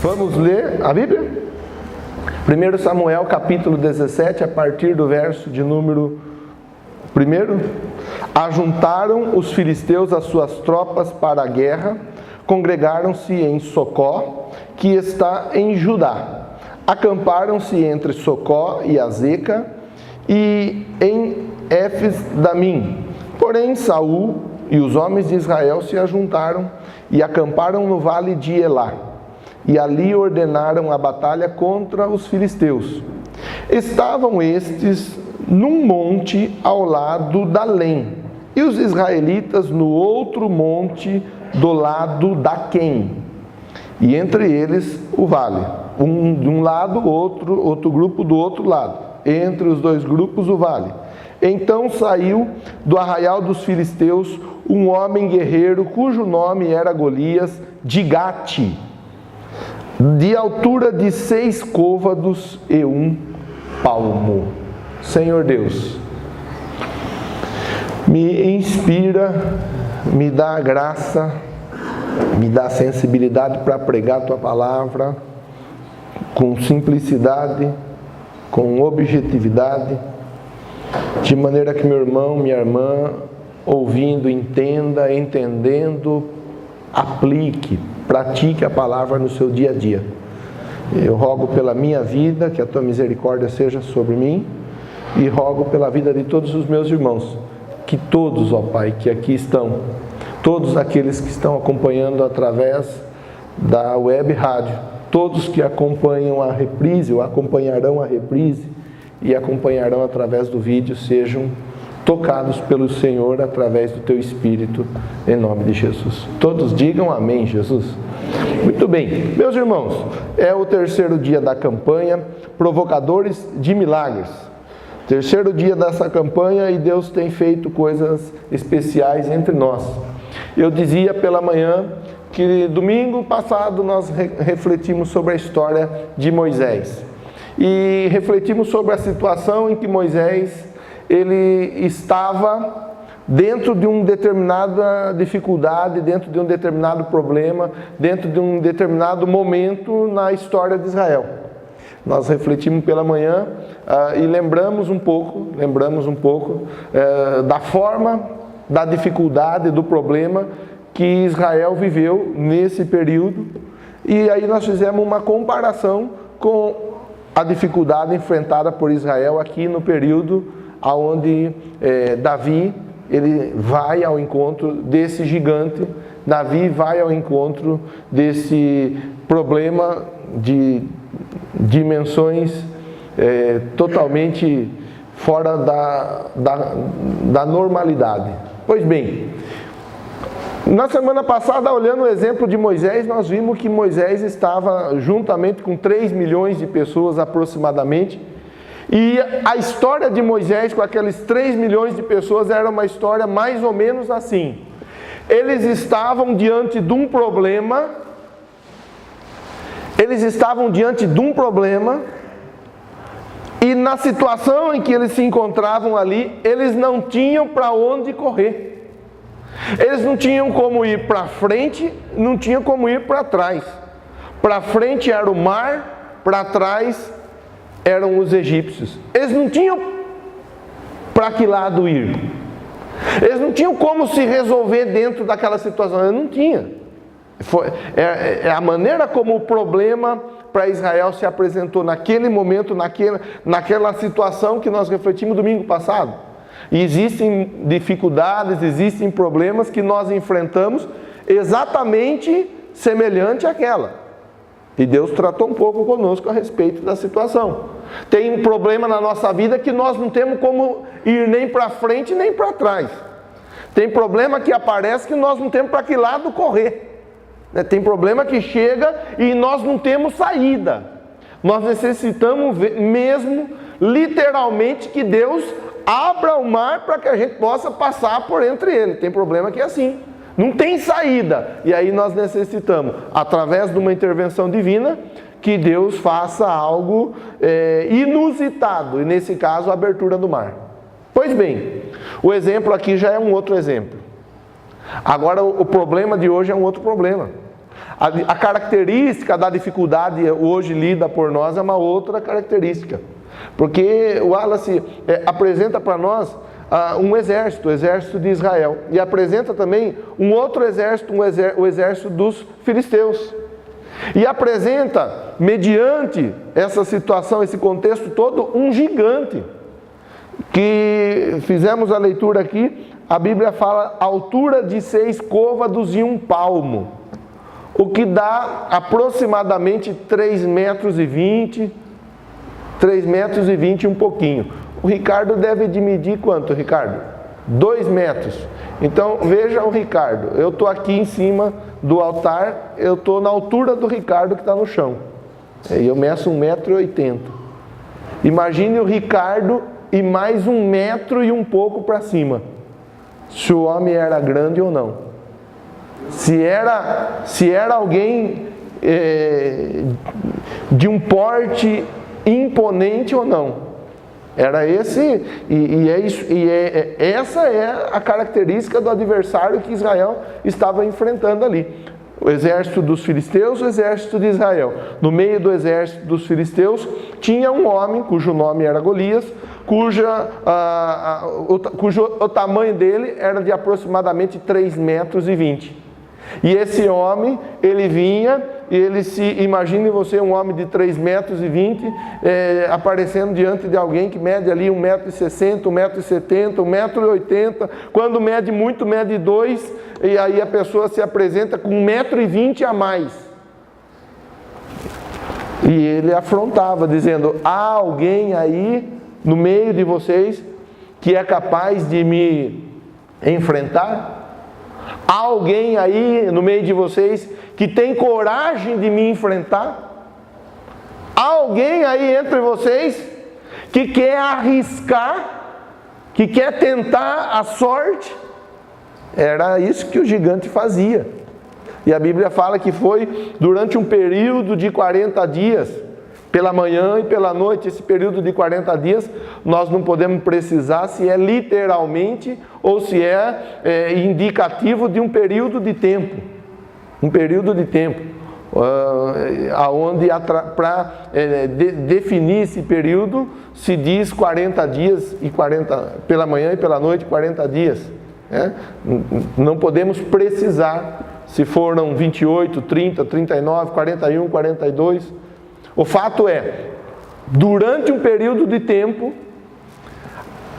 Vamos ler a Bíblia? 1 Samuel capítulo 17, a partir do verso de número 1. Ajuntaram os filisteus as suas tropas para a guerra, congregaram-se em Socó, que está em Judá. Acamparam-se entre Socó e Azeca e em Éfes-Damim. Porém, Saul e os homens de Israel se ajuntaram e acamparam no vale de Elá. E ali ordenaram a batalha contra os filisteus. Estavam estes num monte ao lado da Lém, e os israelitas no outro monte do lado da Quém. E entre eles o vale. Um de um lado, outro grupo do outro lado. Entre os dois grupos o vale. Então saiu do arraial dos filisteus um homem guerreiro, cujo nome era Golias, de Gate, de altura de 6 côvados e 1 palmo. Senhor Deus, me inspira, me dá graça, me dá sensibilidade para pregar a Tua palavra, com simplicidade, com objetividade, de maneira que meu irmão, minha irmã, ouvindo, entenda, entendendo, aplique, pratique a palavra no seu dia a dia. Eu rogo pela minha vida, que a Tua misericórdia seja sobre mim, e rogo pela vida de todos os meus irmãos, que todos, ó Pai, que aqui estão, todos aqueles que estão acompanhando através da web rádio, todos que acompanham a reprise, ou acompanharão a reprise, e acompanharão através do vídeo, sejam tocados pelo Senhor através do Teu Espírito, em nome de Jesus. Todos digam amém, Jesus. Muito bem, meus irmãos, é o terceiro dia da campanha Provocadores de Milagres. Terceiro dia dessa campanha e Deus tem feito coisas especiais entre nós. Eu dizia pela manhã que domingo passado nós refletimos sobre a história de Moisés. E refletimos sobre a situação em que Moisés ele estava dentro de uma determinada dificuldade, dentro de um determinado problema, dentro de um determinado momento na história de Israel. Nós refletimos pela manhã e lembramos um pouco da forma, da dificuldade, do problema que Israel viveu nesse período. E aí nós fizemos uma comparação com a dificuldade enfrentada por Israel aqui no período onde Davi ele vai ao encontro desse gigante, Davi vai ao encontro desse problema de dimensões totalmente fora da normalidade. Pois bem, na semana passada, olhando o exemplo de Moisés, nós vimos que Moisés estava juntamente com 3 milhões de pessoas aproximadamente, e a história de Moisés com aqueles 3 milhões de pessoas era uma história mais ou menos assim. Eles estavam diante de um problema, e na situação em que eles se encontravam ali, eles não tinham para onde correr. Eles não tinham como ir para frente, não tinham como ir para trás. Para frente era o mar, para trás eram os egípcios. Eles não tinham para que lado ir. Eles não tinham como se resolver dentro daquela situação. Eles não tinham. É a maneira como o problema para Israel se apresentou naquele momento, naquela situação que nós refletimos domingo passado. E existem dificuldades, existem problemas que nós enfrentamos exatamente semelhante àquela. E Deus tratou um pouco conosco a respeito da situação. Tem um problema na nossa vida que nós não temos como ir nem para frente nem para trás. Tem problema que aparece que nós não temos para que lado correr. Tem problema que chega e nós não temos saída. Nós necessitamos mesmo, literalmente, que Deus abra o mar para que a gente possa passar por entre ele. Tem problema que é assim. Não tem saída. E aí nós necessitamos, através de uma intervenção divina, que Deus faça algo inusitado. E nesse caso, a abertura do mar. Pois bem, o exemplo aqui já é um outro exemplo. Agora o problema de hoje é um outro problema. A característica da dificuldade hoje lida por nós é uma outra característica. Porque o Wallace apresenta para nós um exército, o exército de Israel. E apresenta também um outro exército, o exército dos filisteus. E apresenta, mediante essa situação, esse contexto todo, um gigante. Que fizemos a leitura aqui, a Bíblia fala altura de 6 côvados e 1 palmo. O que dá aproximadamente 3,20 metros, 3,20 metros e um pouquinho. O Ricardo deve de medir quanto, Ricardo? 2 metros. Então, veja o Ricardo. Eu estou aqui em cima do altar, eu estou na altura do Ricardo que está no chão. E eu meço 1,80 m. Imagine o Ricardo e mais 1 metro e um pouco para cima. Se o homem era grande ou não. Se era alguém de um porte imponente ou não. Era esse, essa é a característica do adversário que Israel estava enfrentando ali. O exército dos filisteus, o exército de Israel. No meio do exército dos filisteus tinha um homem, cujo nome era Golias, cujo o tamanho dele era de aproximadamente 3,20 metros. E esse homem, ele vinha, e ele imagine você um homem de 3,20 metros, aparecendo diante de alguém que mede ali 1,60 m, 1,70 m, 1,80 m, quando mede muito, mede 2, e aí a pessoa se apresenta com 1,20 m a mais. E ele afrontava, dizendo, há alguém aí no meio de vocês que é capaz de me enfrentar? Há alguém aí no meio de vocês que tem coragem de me enfrentar? Há alguém aí entre vocês que quer arriscar, que quer tentar a sorte? Era isso que o gigante fazia. E a Bíblia fala que foi durante um período de 40 dias, pela manhã e pela noite. Esse período de 40 dias, nós não podemos precisar se é literalmente ou se é indicativo de um período de tempo. Um período de tempo, aonde para definir esse período se diz 40 dias e 40 pela manhã e pela noite, 40 dias. Não podemos precisar se foram 28, 30, 39, 41, 42. O fato é, durante um período de tempo,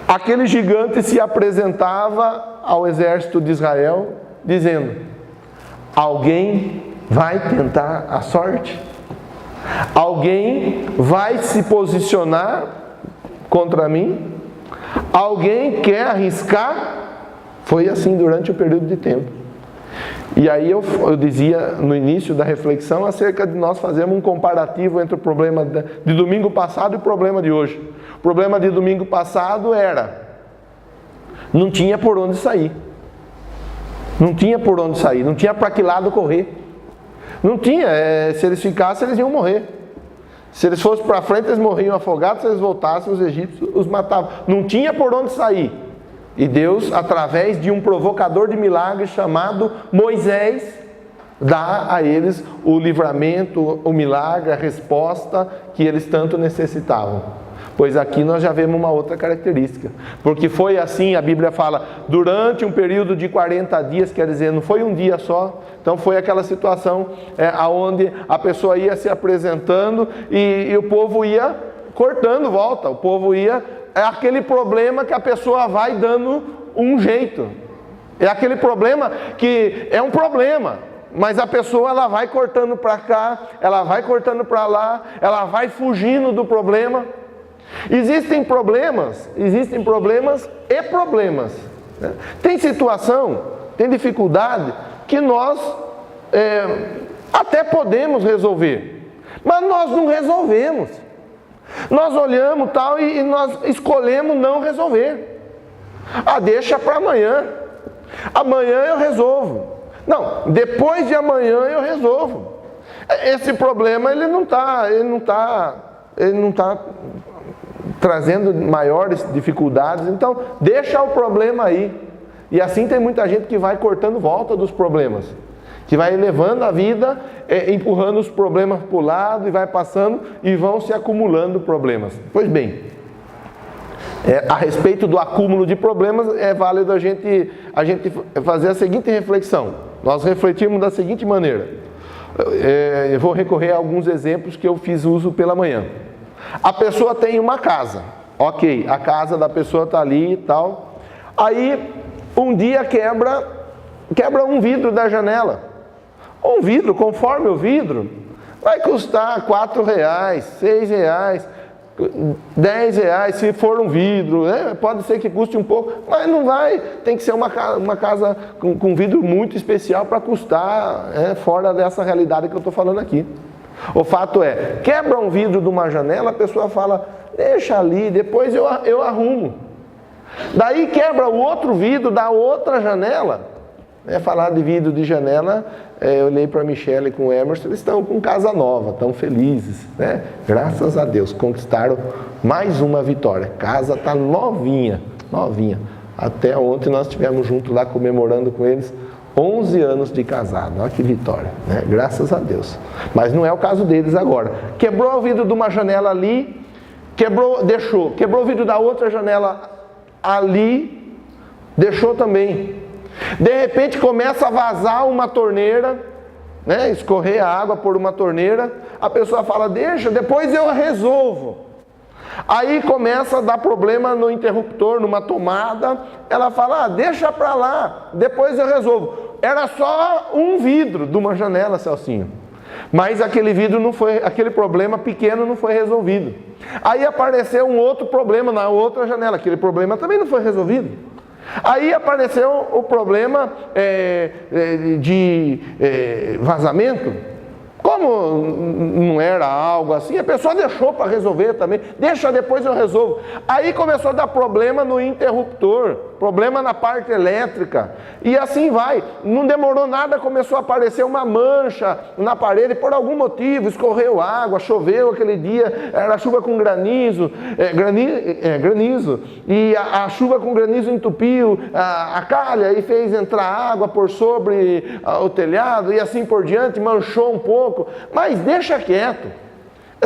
aquele gigante se apresentava ao exército de Israel, dizendo, alguém vai tentar a sorte? Alguém vai se posicionar contra mim? Alguém quer arriscar? Foi assim durante o período de tempo. E aí eu dizia no início da reflexão acerca de nós fazermos um comparativo entre o problema de domingo passado e o problema de hoje. O problema de domingo passado era, não tinha por onde sair. Não tinha por onde sair, não tinha para que lado correr. Não tinha, se eles ficassem eles iam morrer. Se eles fossem para frente eles morriam afogados, se eles voltassem os egípcios os matavam. Não tinha por onde sair. E Deus, através de um provocador de milagres chamado Moisés, dá a eles o livramento, o milagre, a resposta que eles tanto necessitavam. Pois aqui nós já vemos uma outra característica. Porque foi assim, a Bíblia fala, durante um período de 40 dias, quer dizer, não foi um dia só. Então foi aquela situação onde a pessoa ia se apresentando e o povo ia cortando volta. O povo ia... É aquele problema que a pessoa vai dando um jeito. É aquele problema que é um problema, mas a pessoa ela vai cortando para cá, ela vai cortando para lá, ela vai fugindo do problema. Existem problemas e problemas. Né? Tem situação, tem dificuldade que nós até podemos resolver, mas nós não resolvemos. Nós olhamos tal e nós escolhemos não resolver. Deixa para amanhã. Amanhã eu resolvo. Não, depois de amanhã eu resolvo. Esse problema ele não está trazendo maiores dificuldades. Então deixa o problema aí. E assim tem muita gente que vai cortando volta dos problemas. que vai levando a vida, empurrando os problemas para o lado e vai passando e vão se acumulando problemas. Pois bem, a respeito do acúmulo de problemas, é válido a gente fazer a seguinte reflexão. Nós refletimos da seguinte maneira. Eu vou recorrer a alguns exemplos que eu fiz uso pela manhã. A pessoa tem uma casa, ok, a casa da pessoa está ali e tal. Aí, um dia quebra um vidro da janela. Um vidro, conforme o vidro, vai custar R$4, R$6, R$10, se for um vidro, né? Pode ser que custe um pouco, mas não vai, tem que ser uma casa com vidro muito especial para custar, fora dessa realidade que eu estou falando aqui. O fato é, quebra um vidro de uma janela, a pessoa fala, deixa ali, depois eu arrumo. Daí quebra o outro vidro da outra janela. Falar de vidro de janela, eu olhei para a Michele com o Emerson, eles estão com casa nova, estão felizes, né? Graças a Deus, conquistaram mais uma vitória. Casa está novinha. Até ontem nós estivemos juntos lá comemorando com eles 11 anos de casado. Olha que vitória, né? Graças a Deus. Mas não é o caso deles agora. Quebrou o vidro de uma janela ali, quebrou o vidro da outra janela ali, deixou também. De repente começa a vazar uma torneira, né? Escorrer a água por uma torneira, a pessoa fala, deixa, depois eu resolvo. Aí começa a dar problema no interruptor, numa tomada, ela fala, deixa pra lá, depois eu resolvo. Era só um vidro de uma janela, Celcinho. Mas aquele problema pequeno não foi resolvido. Aí apareceu um outro problema na outra janela, aquele problema também não foi resolvido. Aí apareceu o problema de vazamento. Como não era algo assim, a pessoa deixou para resolver também. Deixa, depois eu resolvo. Aí começou a dar problema no interruptor, problema na parte elétrica. E assim vai. Não demorou nada, começou a aparecer uma mancha na parede. Por algum motivo, escorreu água, choveu aquele dia. Era chuva com granizo. E a chuva com granizo entupiu a calha e fez entrar água por sobre o telhado. E assim por diante, manchou um pouco. Mas deixa quieto.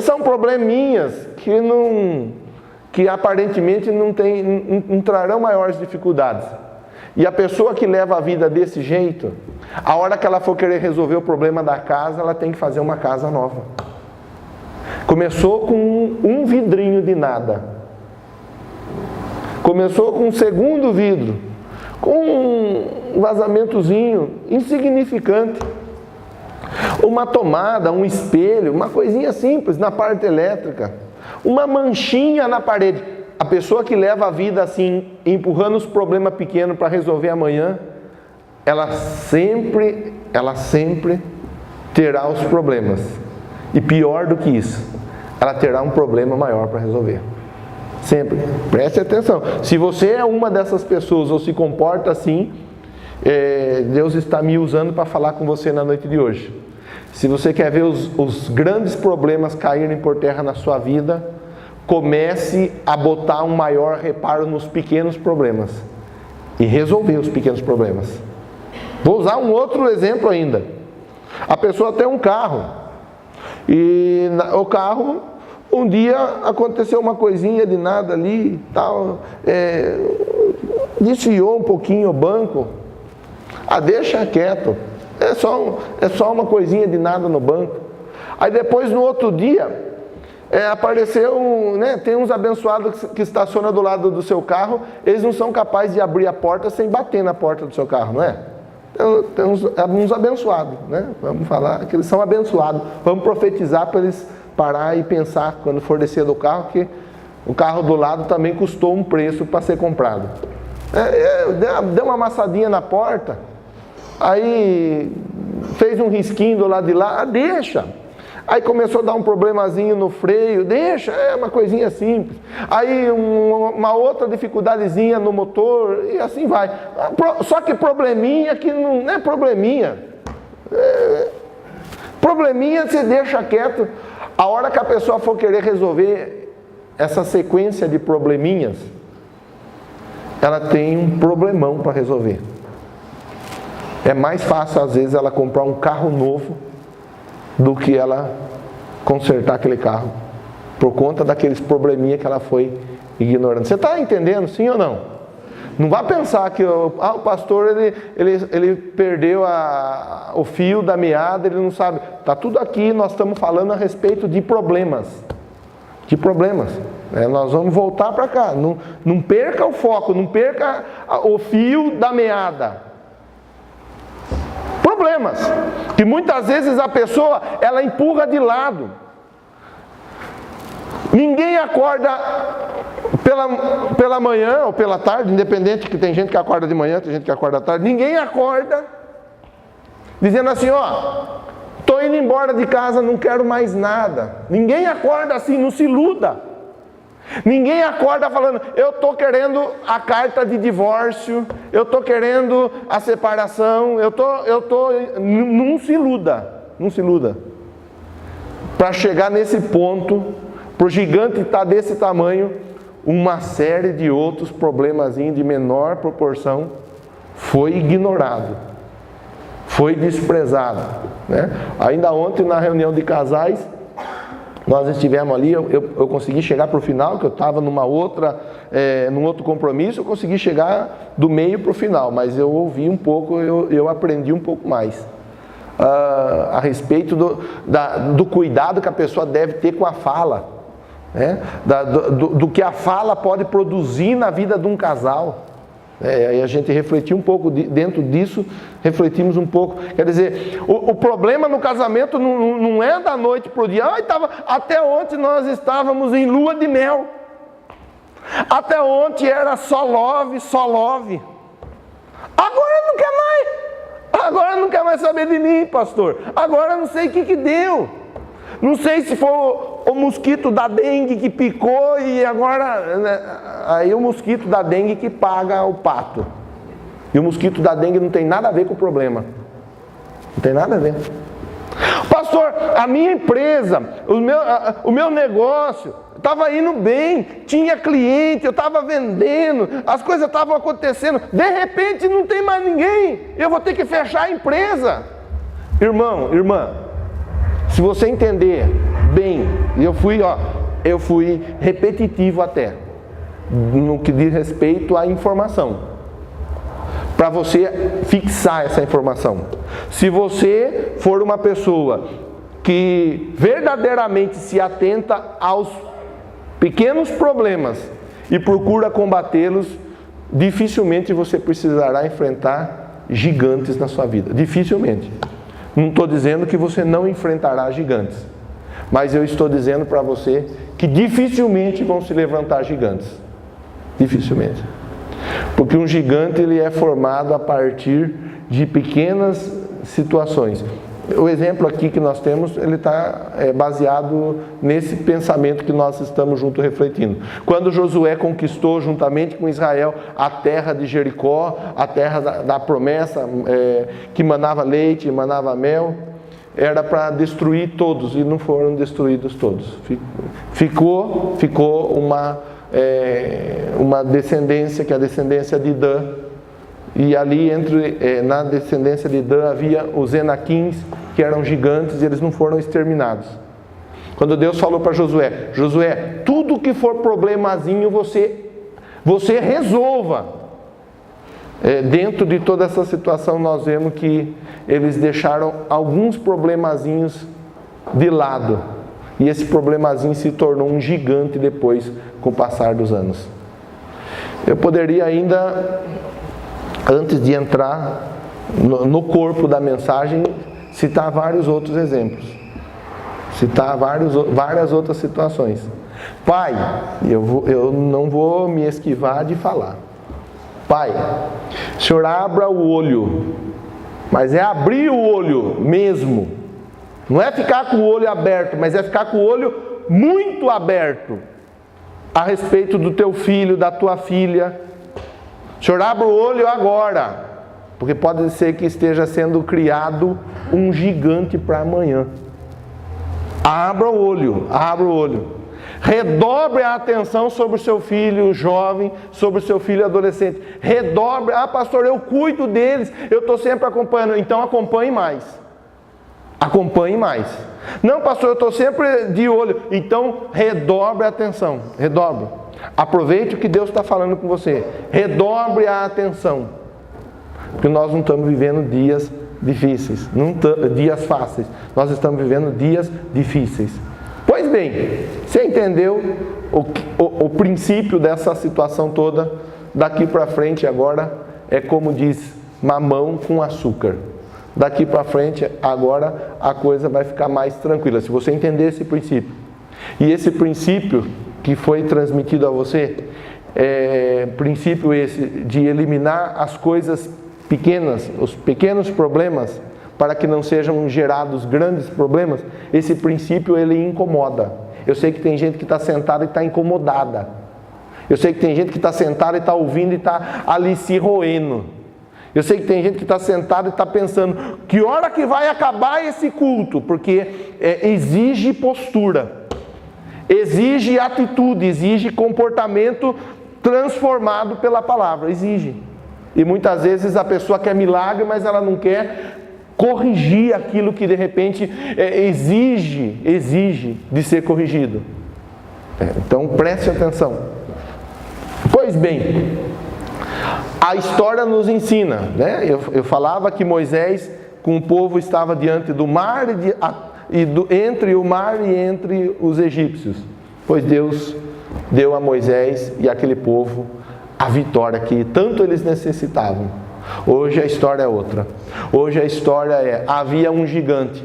São probleminhas que aparentemente não trarão maiores dificuldades. E a pessoa que leva a vida desse jeito, a hora que ela for querer resolver o problema da casa, ela tem que fazer uma casa nova. Começou com um vidrinho de nada. Começou com um segundo vidro, com um vazamentozinho insignificante. Uma tomada, um espelho, uma coisinha simples na parte elétrica, uma manchinha na parede. A pessoa que leva a vida assim, empurrando os problemas pequenos para resolver amanhã, ela sempre terá os problemas. E pior do que isso, ela terá um problema maior para resolver. Sempre. Preste atenção. Se você é uma dessas pessoas ou se comporta assim, Deus está me usando para falar com você na noite de hoje. Se você quer ver os grandes problemas caírem por terra na sua vida, comece a botar um maior reparo nos pequenos problemas e resolver os pequenos problemas. Vou usar um outro exemplo ainda. A pessoa tem um carro e o carro, um dia aconteceu uma coisinha de nada ali, tal, desfiou um pouquinho o banco. Deixa quieto. É só uma coisinha de nada no banco. Aí depois, no outro dia, apareceu, tem uns abençoados que estacionam do lado do seu carro, eles não são capazes de abrir a porta sem bater na porta do seu carro, não é? Tem uns abençoados, né? Vamos falar que eles são abençoados. Vamos profetizar para eles parar e pensar, quando for descer do carro, que o carro do lado também custou um preço para ser comprado. Deu uma amassadinha na porta, aí fez um risquinho do lado de lá, deixa. Aí começou a dar um problemazinho no freio, deixa, é uma coisinha simples. Aí uma outra dificuldadezinha no motor, e assim vai. Só que probleminha que não é probleminha. Probleminha você deixa quieto. A hora que a pessoa for querer resolver essa sequência de probleminhas, ela tem um problemão para resolver. É mais fácil, às vezes, ela comprar um carro novo do que ela consertar aquele carro, por conta daqueles probleminha que ela foi ignorando. Você está entendendo, sim ou não? Não vá pensar que o pastor ele perdeu o fio da meada, ele não sabe. Está tudo aqui, nós estamos falando a respeito de problemas. De problemas. Nós vamos voltar para cá. Não perca o foco, não perca o fio da meada. Problemas que muitas vezes a pessoa ela empurra de lado. Ninguém acorda pela manhã ou pela tarde, independente, que tem gente que acorda de manhã, tem gente que acorda à tarde. Ninguém acorda dizendo assim: estou indo embora de casa, não quero mais nada. Ninguém acorda assim, não se iluda. Ninguém acorda falando: eu estou querendo a carta de divórcio, eu estou querendo a separação, não se iluda, não se iluda. Para chegar nesse ponto, para o gigante estar desse tamanho, uma série de outros problemazinhos de menor proporção foi ignorado, foi desprezado, né? Ainda ontem na reunião de casais, nós estivemos ali, eu consegui chegar para o final, que eu estava num outro compromisso, eu consegui chegar do meio para o final, mas eu ouvi um pouco, eu aprendi um pouco mais a respeito do cuidado que a pessoa deve ter com a fala, né? Do que a fala pode produzir na vida de um casal. Aí a gente refletiu um pouco dentro disso, refletimos um pouco. Quer dizer, o problema no casamento não é da noite para o dia. Até ontem nós estávamos em lua de mel. Até ontem era só love, só love. Agora não quer mais. Agora não quer mais saber de mim, pastor. Agora não sei o que deu. Não sei se foi o mosquito da dengue que picou e agora, né, aí o mosquito da dengue que paga o pato. E o mosquito da dengue não tem nada a ver com o problema. Não tem nada a ver. Pastor, a minha empresa, o meu negócio estava indo bem, tinha cliente, eu estava vendendo, as coisas estavam acontecendo. De repente não tem mais ninguém, eu vou ter que fechar a empresa. Irmão, irmã, se você entender bem, eu fui repetitivo até, no que diz respeito à informação, para você fixar essa informação. Se você for uma pessoa que verdadeiramente se atenta aos pequenos problemas e procura combatê-los, dificilmente você precisará enfrentar gigantes na sua vida, dificilmente. Não estou dizendo que você não enfrentará gigantes, mas eu estou dizendo para você que dificilmente vão se levantar gigantes. Dificilmente. Porque um gigante ele é formado a partir de pequenas situações. O exemplo aqui que nós temos, ele está baseado nesse pensamento que nós estamos juntos refletindo. Quando Josué conquistou juntamente com Israel a terra de Jericó, a terra da promessa, que manava leite, manava mel, era para destruir todos, e não foram destruídos todos. Ficou uma descendência, que é a descendência de Dan. E ali na descendência de Dan havia os Enaquins, que eram gigantes, e eles não foram exterminados. Quando Deus falou para Josué: Josué, tudo que for problemazinho você resolva. Dentro de toda essa situação nós vemos que eles deixaram alguns problemazinhos de lado. E esse problemazinho se tornou um gigante depois, com o passar dos anos. Eu poderia ainda, antes de entrar no corpo da mensagem, citar vários outros exemplos. Citar várias outras situações. Pai, eu não vou me esquivar de falar. Pai, o Senhor abra o olho, mas é abrir o olho mesmo. Não é ficar com o olho aberto, mas é ficar com o olho muito aberto a respeito do teu filho, da tua filha. O Senhor abra o olho agora, porque pode ser que esteja sendo criado um gigante para amanhã. Abra o olho, abra o olho. Redobre a atenção sobre o seu filho jovem, sobre o seu filho adolescente. Redobre. Ah, pastor, eu cuido deles, eu estou sempre acompanhando. Então acompanhe mais. Acompanhe mais. Não, pastor, eu estou sempre de olho. Então redobre a atenção. Redobre. Aproveite o que Deus está falando com você. Redobre a atenção. Porque nós não estamos vivendo dias difíceis, dias fáceis. Nós estamos vivendo dias difíceis. Pois bem, você entendeu o princípio dessa situação toda? Daqui para frente agora é como diz, mamão com açúcar. Daqui para frente agora a coisa vai ficar mais tranquila. Se você entender esse princípio. E esse princípio que foi transmitido a você, princípio esse de eliminar as coisas pequenas, os pequenos problemas, para que não sejam gerados grandes problemas, esse princípio ele incomoda. Eu sei que tem gente que está sentada e está incomodada. Eu sei que tem gente que está sentada e está ouvindo e está ali se roendo. Eu sei que tem gente que está sentada e está pensando, que hora que vai acabar esse culto? Porque exige postura, exige atitude, exige comportamento transformado pela palavra, exige. E muitas vezes a pessoa quer milagre, mas ela não quer corrigir aquilo que de repente exige de ser corrigido. Então preste atenção. Pois bem, a história nos ensina, né? Eu falava que Moisés com o povo estava diante do mar entre o mar e entre os egípcios. Pois Deus deu a Moisés e aquele povo a vitória que tanto eles necessitavam. Hoje a história é outra. Hoje a história havia um gigante.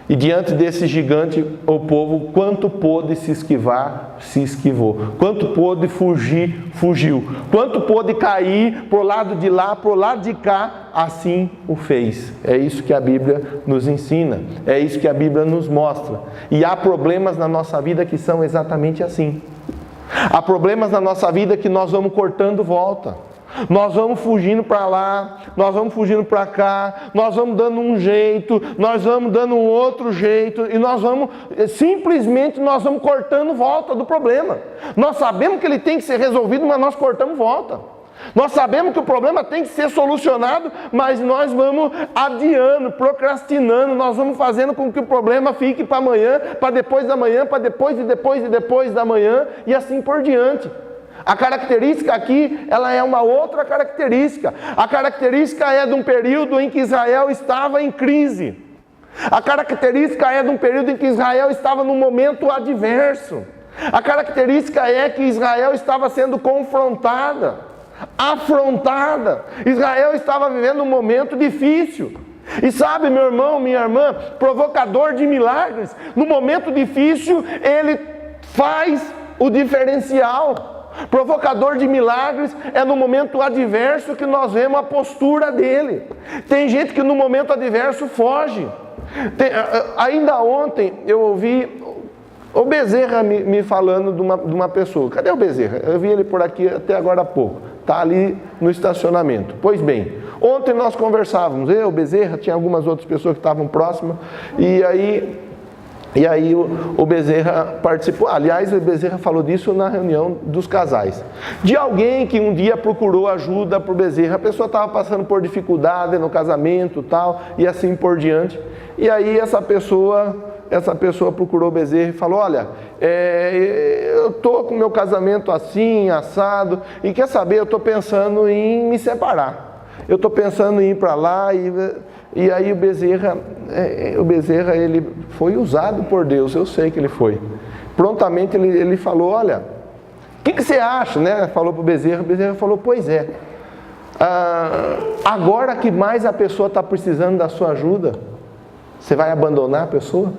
E diante desse gigante, o povo, quanto pôde se esquivar, se esquivou. Quanto pôde fugir, fugiu. Quanto pôde cair pro lado de lá, pro lado de cá, assim o fez. É isso que a Bíblia nos ensina. É isso que a Bíblia nos mostra. E há problemas na nossa vida que são exatamente assim. Há problemas na nossa vida que nós vamos cortando volta. Nós vamos fugindo para lá, nós vamos fugindo para cá, nós vamos dando um jeito, nós vamos dando um outro jeito, e nós vamos cortando volta do problema. Nós sabemos que ele tem que ser resolvido, mas nós cortamos volta. Nós sabemos que o problema tem que ser solucionado, mas nós vamos adiando, procrastinando, nós vamos fazendo com que o problema fique para amanhã, para depois da manhã, para depois e depois e depois da manhã, e assim por diante. A característica aqui, ela é uma outra característica. A característica é de um período em que Israel estava em crise. A característica é de um período em que Israel estava num momento adverso. A característica é que Israel estava sendo confrontada, afrontada. Israel estava vivendo um momento difícil. E sabe, meu irmão, minha irmã, provocador de milagres, no momento difícil, ele faz o diferencial. Provocador de milagres é no momento adverso que nós vemos a postura dele. Tem gente que no momento adverso foge. Ainda ontem eu ouvi o Bezerra me falando de uma pessoa. Cadê o Bezerra? Eu vi ele por aqui até agora há pouco. Está ali no estacionamento. Pois bem, ontem nós conversávamos, eu, o Bezerra, tinha algumas outras pessoas que estavam próximas, e aí o Bezerra participou. Aliás, o Bezerra falou disso na reunião dos casais. De alguém que um dia procurou ajuda para o Bezerra. A pessoa estava passando por dificuldade no casamento tal, e assim por diante. E aí essa pessoa procurou o Bezerra e falou, olha, eu estou com meu casamento assim, assado, e quer saber, eu estou pensando em me separar. Eu estou pensando em ir para lá e aí o Bezerra, ele foi usado por Deus, eu sei que ele foi. Prontamente ele falou, olha, o que você acha, né? Falou para o Bezerra falou, pois é. Agora que mais a pessoa está precisando da sua ajuda, você vai abandonar a pessoa?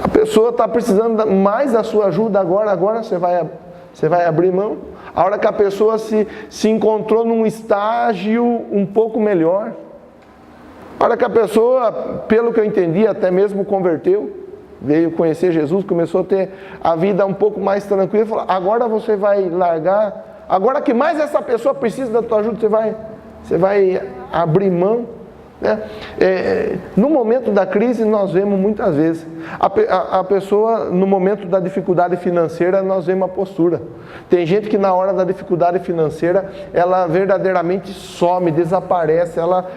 A pessoa está precisando mais da sua ajuda agora você vai abrir mão? A hora que a pessoa se encontrou num estágio um pouco melhor, a hora que a pessoa, pelo que eu entendi, até mesmo converteu, veio conhecer Jesus, começou a ter a vida um pouco mais tranquila, falou, agora você vai largar, agora que mais essa pessoa precisa da tua ajuda, você vai abrir mão? No momento da crise, nós vemos muitas vezes a pessoa, no momento da dificuldade financeira, nós vemos a postura. Tem gente que na hora da dificuldade financeira, ela verdadeiramente some, desaparece, ela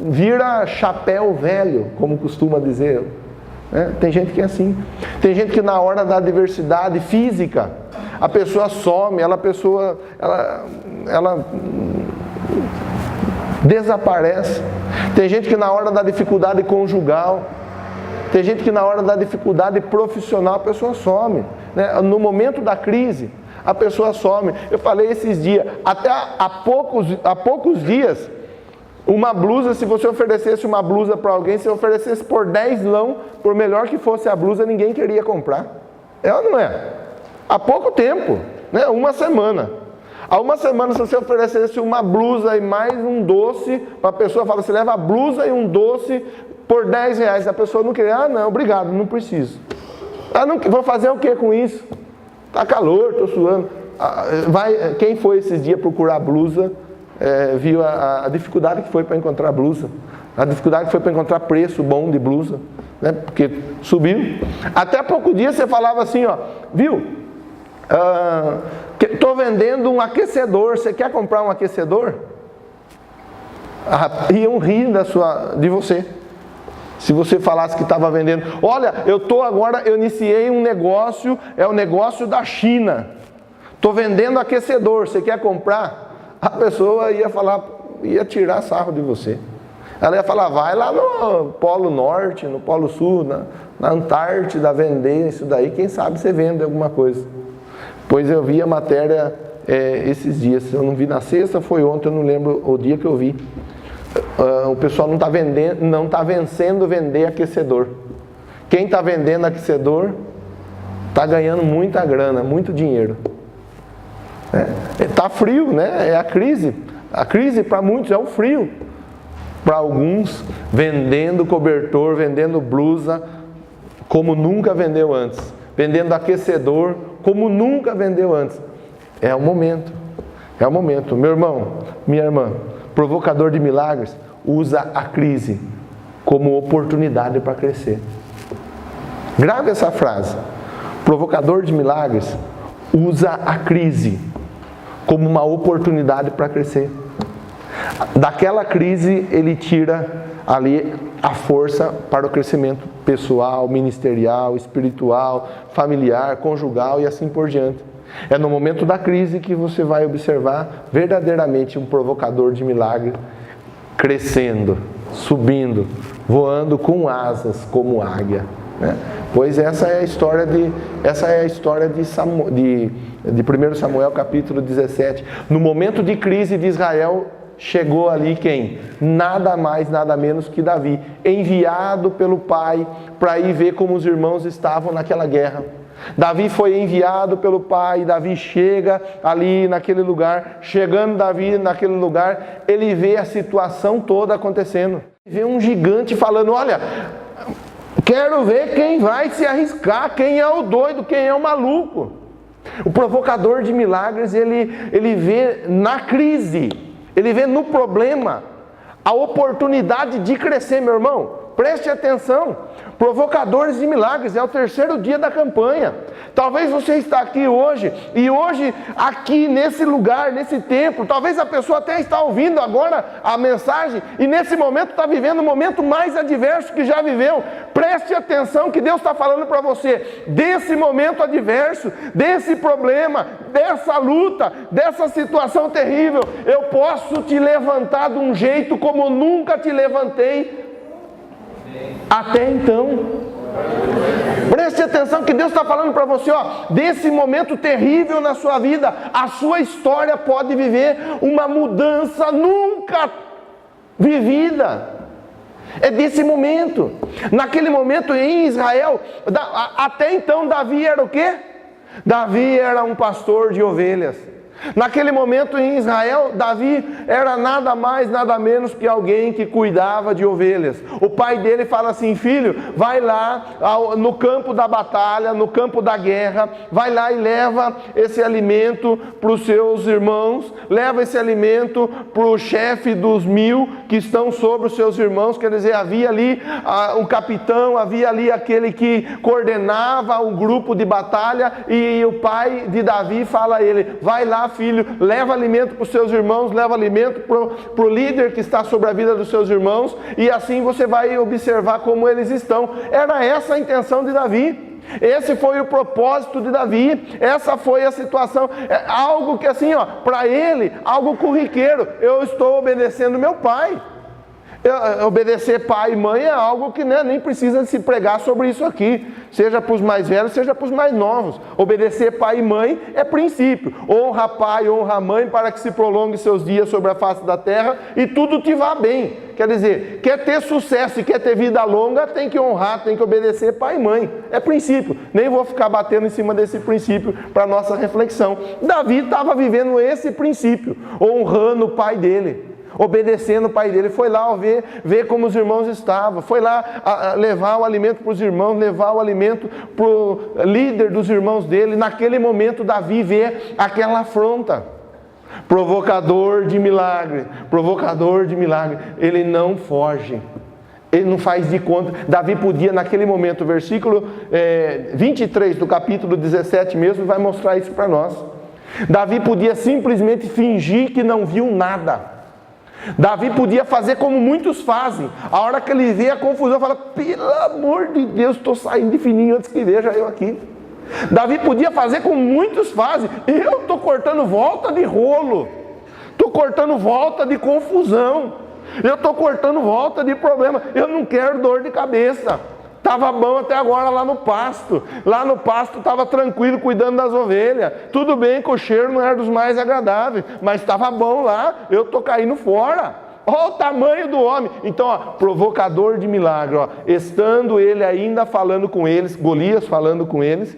vira chapéu velho, como costuma dizer. Tem gente que é assim. Tem gente que na hora da adversidade física, a pessoa some, ela desaparece. Tem gente que na hora da dificuldade conjugal, tem gente que na hora da dificuldade profissional, a pessoa some. No momento da crise, a pessoa some. Eu falei esses dias, até há poucos dias, uma blusa, se você oferecesse uma blusa para alguém, se oferecesse por 10 lão, por melhor que fosse a blusa, ninguém queria comprar. É ou não é? Há pouco tempo, uma semana. Há uma semana, se você oferecesse uma blusa e mais um doce, para a pessoa fala, você leva a blusa e um doce por 10 reais. A pessoa não queria, não, obrigado, não preciso. Vou fazer o que com isso? Tá calor, estou suando. Quem foi esses dias procurar blusa, viu a dificuldade que foi para encontrar blusa. A dificuldade que foi para encontrar preço bom de blusa. Porque subiu. Até há pouco dia você falava assim, viu? Estou vendendo um aquecedor, você quer comprar um aquecedor? Iam rir de você. Se você falasse que estava vendendo, olha, eu iniciei um negócio, é o negócio da China. Estou vendendo aquecedor, você quer comprar? A pessoa ia tirar sarro de você. Ela ia falar, vai lá no Polo Norte, no Polo Sul, na Antártida vender isso daí, quem sabe você vende alguma coisa. Pois eu vi a matéria esses dias, eu não vi na sexta, foi ontem, eu não lembro o dia que eu vi. O pessoal não está vencendo vender aquecedor. Quem está vendendo aquecedor está ganhando muita grana, muito dinheiro. Está frio, é a crise. A crise para muitos é o frio. Para alguns, vendendo cobertor, vendendo blusa, como nunca vendeu antes. Vendendo aquecedor, como nunca vendeu antes. É o momento. É o momento. Meu irmão, minha irmã, provocador de milagres, usa a crise como oportunidade para crescer. Grave essa frase. Provocador de milagres, usa a crise como uma oportunidade para crescer. Daquela crise, ele tira ali a força para o crescimento pessoal, ministerial, espiritual, familiar, conjugal e assim por diante. É no momento da crise que você vai observar verdadeiramente um provocador de milagre crescendo, subindo, voando com asas como águia. Pois essa é a história de 1 Samuel capítulo 17. No momento de crise de Israel, chegou ali quem? Nada mais, nada menos que Davi, enviado pelo pai para ir ver como os irmãos estavam naquela guerra. Davi foi enviado pelo pai, Davi chega ali naquele lugar, chegando Davi naquele lugar, ele vê a situação toda acontecendo. Vê um gigante falando, olha, quero ver quem vai se arriscar, quem é o doido, quem é o maluco. O provocador de milagres, ele vê na crise, ele vê no problema a oportunidade de crescer, meu irmão. Preste atenção, provocadores de milagres, é o 3º dia da campanha. Talvez você está aqui hoje, e hoje aqui nesse lugar, nesse templo, talvez a pessoa até está ouvindo agora a mensagem, e nesse momento está vivendo o momento mais adverso que já viveu. Preste atenção que Deus está falando para você, desse momento adverso, desse problema, dessa luta, dessa situação terrível, eu posso te levantar de um jeito como nunca te levantei até então. Preste atenção que Deus está falando para você, desse momento terrível na sua vida, a sua história pode viver uma mudança nunca vivida. É desse momento. Naquele momento em Israel, até então Davi era o quê? Davi era um pastor de ovelhas. Naquele momento em Israel, Davi era nada mais, nada menos que alguém que cuidava de ovelhas. O pai dele fala assim: filho, vai lá no campo da batalha, no campo da guerra, vai lá e leva esse alimento para os seus irmãos, leva esse alimento para o chefe dos 1000 que estão sobre os seus irmãos. Quer dizer, havia ali um capitão, havia ali aquele que coordenava um grupo de batalha, e o pai de Davi fala a ele: vai lá, filho, leva alimento para os seus irmãos, leva alimento para o líder que está sobre a vida dos seus irmãos, e assim você vai observar como eles estão. Era essa a intenção de Davi. Esse foi o propósito de Davi. Essa foi a situação. Algo que assim, para ele, algo corriqueiro. Eu estou obedecendo meu pai. Obedecer pai e mãe é algo que nem precisa se pregar sobre isso aqui, seja para os mais velhos, seja para os mais novos. Obedecer pai e mãe é princípio. Honra pai, honra mãe, para que se prolongue seus dias sobre a face da terra e tudo te vá bem. Quer dizer, quer ter sucesso e quer ter vida longa, tem que honrar, tem que obedecer pai e mãe. É princípio. Nem vou ficar batendo em cima desse princípio para nossa reflexão. Davi estava vivendo esse princípio, honrando o pai dele, obedecendo o pai dele. Foi lá ver como os irmãos estavam, foi lá levar o alimento para os irmãos, levar o alimento para o líder dos irmãos dele. Naquele momento Davi vê aquela afronta. Provocador de milagre, ele não foge, ele não faz de conta. Davi podia naquele momento, versículo 23 do capítulo 17 mesmo, vai mostrar isso para nós. Davi podia simplesmente fingir que não viu nada. Davi podia fazer como muitos fazem. A hora que ele vê a confusão, fala: pelo amor de Deus, estou saindo de fininho antes que veja eu aqui. Davi podia fazer como muitos fazem: eu estou cortando volta de rolo, estou cortando volta de confusão, eu estou cortando volta de problema, eu não quero dor de cabeça. Estava bom até agora lá no pasto estava tranquilo cuidando das ovelhas, tudo bem que o cheiro não era dos mais agradáveis, mas estava bom lá, eu estou caindo fora. Olha o tamanho do homem. Então, provocador de milagre, estando ele ainda falando com eles, Golias falando com eles,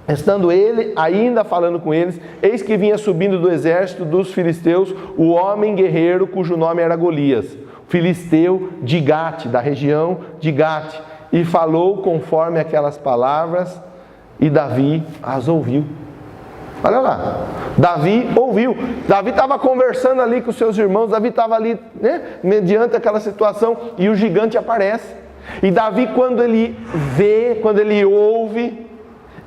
estando ele ainda falando com eles, eis que vinha subindo do exército dos filisteus o homem guerreiro cujo nome era Golias, filisteu de Gate, da região de Gate, e falou conforme aquelas palavras, e Davi as ouviu. Olha lá, Davi ouviu. Davi estava conversando ali com seus irmãos, Davi estava ali, mediante aquela situação, e o gigante aparece. E Davi, quando ele vê, quando ele ouve,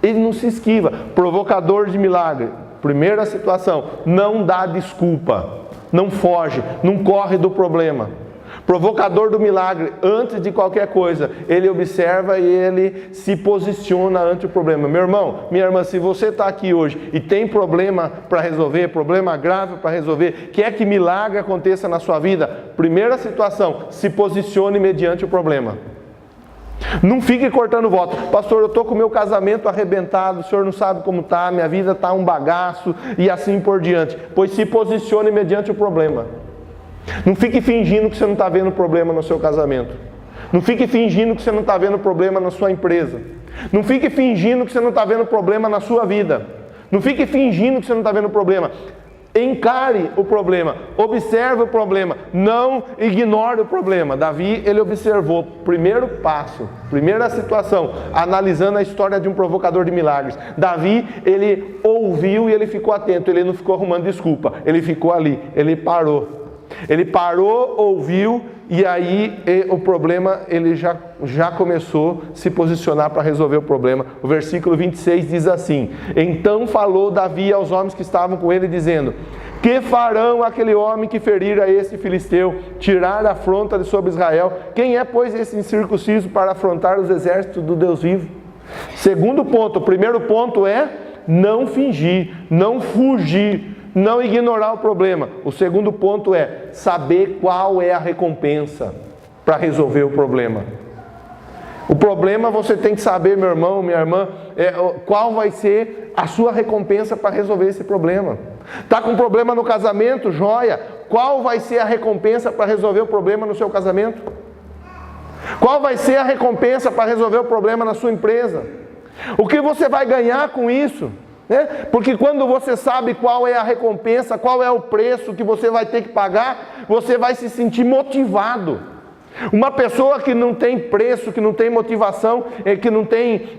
ele não se esquiva. Provocador de milagre. Primeira situação: não dá desculpa, não foge, não corre do problema. Provocador do milagre, antes de qualquer coisa, ele observa e ele se posiciona ante o problema. Meu irmão, minha irmã, se você está aqui hoje e tem problema para resolver, problema grave para resolver, quer que milagre aconteça na sua vida, primeira situação: se posicione mediante o problema. Não fique cortando volta. Pastor, eu estou com o meu casamento arrebentado, o senhor não sabe como está, minha vida está um bagaço e assim por diante. Pois se posicione mediante o problema. Não fique fingindo que você não está vendo problema no seu casamento. Não fique fingindo que você não está vendo problema na sua empresa. Não fique fingindo que você não está vendo problema na sua vida. Não fique fingindo que você não está vendo problema. Encare o problema, observe o problema, não ignore o problema. Davi, ele observou, primeiro passo, primeira situação, analisando a história de um provocador de milagres. Davi, ele ouviu e ele ficou atento, ele não ficou arrumando desculpa, ele ficou ali, ele parou. Ele parou, ouviu, e aí o problema, ele já começou a se posicionar para resolver o problema. O versículo 26 diz assim: então falou Davi aos homens que estavam com ele, dizendo: que farão aquele homem que ferir a esse filisteu, tirar a afronta de sobre Israel? Quem é, pois, esse incircunciso para afrontar os exércitos do Deus vivo? Segundo ponto: o primeiro ponto é não fingir, não fugir, não ignorar o problema. O segundo ponto é saber qual é a recompensa para resolver o problema. O problema você tem que saber, meu irmão, minha irmã, qual vai ser a sua recompensa para resolver esse problema. Está com problema no casamento? Joia! Qual vai ser a recompensa para resolver o problema no seu casamento? Qual vai ser a recompensa para resolver o problema na sua empresa? O que você vai ganhar com isso? Porque quando você sabe qual é a recompensa, qual é o preço que você vai ter que pagar, você vai se sentir motivado. Uma pessoa que não tem preço, que não tem motivação, que não tem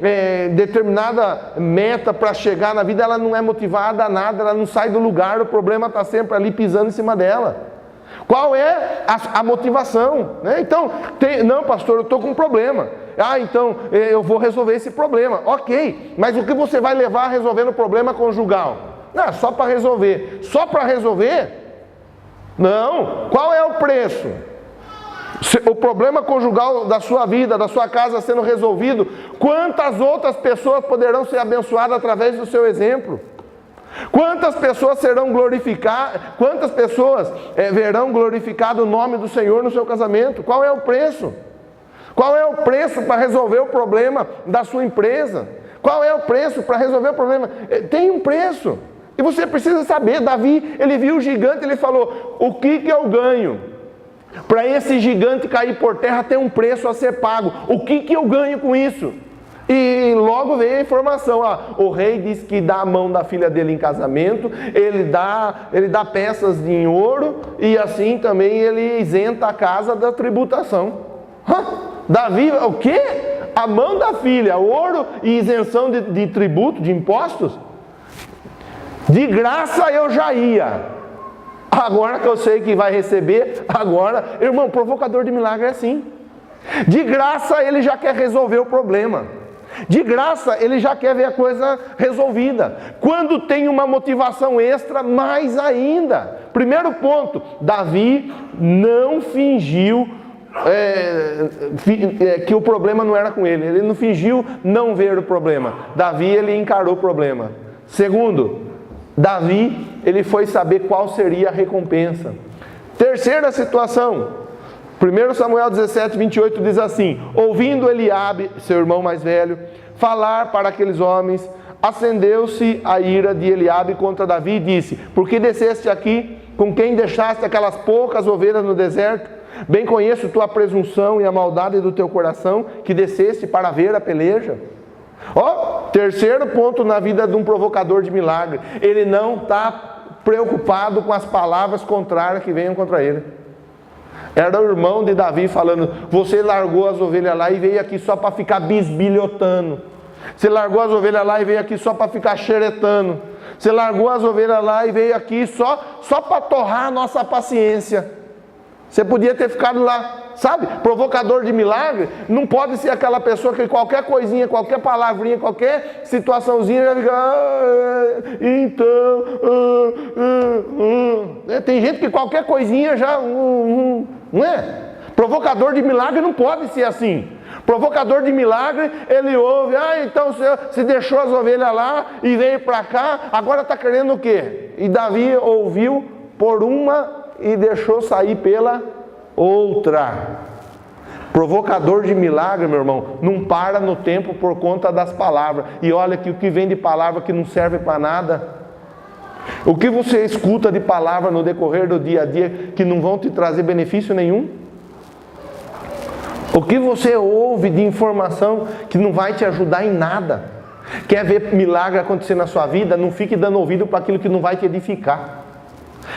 determinada meta para chegar na vida, ela não é motivada a nada, ela não sai do lugar, o problema está sempre ali pisando em cima dela. Qual é a motivação? Então, não, pastor, eu estou com um problema. Então eu vou resolver esse problema. Ok, mas o que você vai levar a resolver o problema conjugal? Não, só para resolver. Só para resolver? Não. Qual é o preço? O problema conjugal da sua vida, da sua casa sendo resolvido, quantas outras pessoas poderão ser abençoadas através do seu exemplo? Quantas pessoas serão glorificadas? Quantas pessoas verão glorificado o nome do Senhor no seu casamento? Qual é o preço? Qual é o preço para resolver o problema da sua empresa? Qual é o preço para resolver o problema? Tem um preço. E você precisa saber. Davi, ele viu o gigante, ele falou: o que eu ganho? Para esse gigante cair por terra tem um preço a ser pago. O que eu ganho com isso? E logo veio a informação, o rei disse que dá a mão da filha dele em casamento, ele dá peças em ouro, e assim também ele isenta a casa da tributação. Davi, o quê? A mão da filha, ouro e isenção de tributo, de impostos? De graça eu já ia. Agora que eu sei que vai receber, agora, irmão, provocador de milagre é assim. De graça ele já quer resolver o problema. De graça ele já quer ver a coisa resolvida. Quando tem uma motivação extra, mais ainda. Primeiro ponto, Davi não fingiu que o problema não era com ele. Ele não fingiu não ver o problema. Davi, ele encarou o problema. Segundo, Davi, ele foi saber qual seria a recompensa. Terceira situação, 1 Samuel 17, 28 diz assim: ouvindo Eliabe, seu irmão mais velho, falar para aqueles homens, acendeu-se a ira de Eliabe contra Davi e disse: por que desceste aqui? Com quem deixaste aquelas poucas ovelhas no deserto? Bem conheço tua presunção e a maldade do teu coração, que desceste para ver a peleja. Terceiro ponto na vida de um provocador de milagre: ele não está preocupado com as palavras contrárias que venham contra ele. Era o irmão de Davi falando: você largou as ovelhas lá e veio aqui só para ficar bisbilhotando. Você largou as ovelhas lá e veio aqui só para ficar xeretando. Você largou as ovelhas lá e veio aqui só para torrar a nossa paciência. Você podia ter ficado lá. Sabe, provocador de milagre não pode ser aquela pessoa que qualquer coisinha, qualquer palavrinha, qualquer situaçãozinha já fica, Tem gente que qualquer coisinha já, não é? Provocador de milagre não pode ser assim. Provocador de milagre, ele ouve, então você deixou as ovelhas lá e veio para cá, agora está querendo o quê? E Davi ouviu por uma e deixou sair pela outra. Provocador de milagre, meu irmão, não para no tempo por conta das palavras. E olha que o que vem de palavra que não serve para nada. O que você escuta de palavra no decorrer do dia a dia que não vão te trazer benefício nenhum? O que você ouve de informação que não vai te ajudar em nada? Quer ver milagre acontecer na sua vida? Não fique dando ouvido para aquilo que não vai te edificar.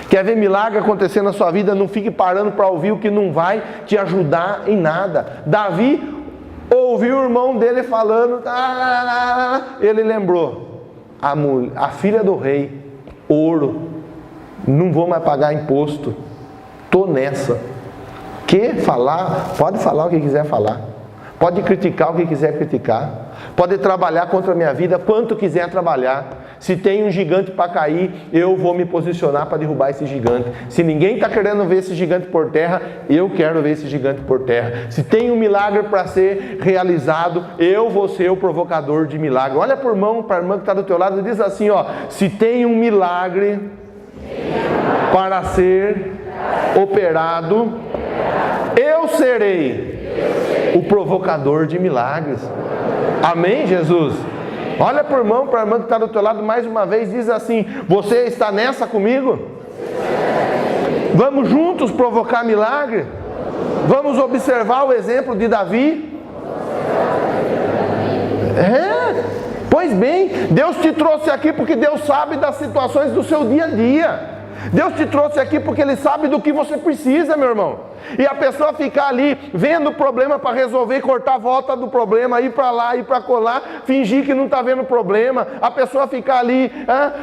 Quer ver milagre acontecer na sua vida? Não fique parando para ouvir o que não vai te ajudar em nada. Davi ouviu o irmão dele falando, ele lembrou, a filha do rei, ouro, não vou mais pagar imposto, estou nessa. Pode falar o que quiser falar, pode criticar o que quiser criticar, pode trabalhar contra a minha vida quanto quiser trabalhar. Se tem um gigante para cair, eu vou me posicionar para derrubar esse gigante. Se ninguém está querendo ver esse gigante por terra, eu quero ver esse gigante por terra. Se tem um milagre para ser realizado, eu vou ser o provocador de milagre. Olha para a irmã que está do teu lado e diz assim, se tem um milagre para ser operado, eu serei o provocador de milagres. Amém, Jesus? Olha para o irmão, para a irmã que está do teu lado mais uma vez, diz assim: você está nessa comigo? Vamos juntos provocar milagre? Vamos observar o exemplo de Davi? Pois bem, Deus te trouxe aqui porque Deus sabe das situações do seu dia a dia. Deus te trouxe aqui porque Ele sabe do que você precisa, meu irmão. E a pessoa ficar ali vendo o problema para resolver, cortar a volta do problema, ir para lá, ir para colar, fingir que não está vendo o problema. A pessoa ficar ali,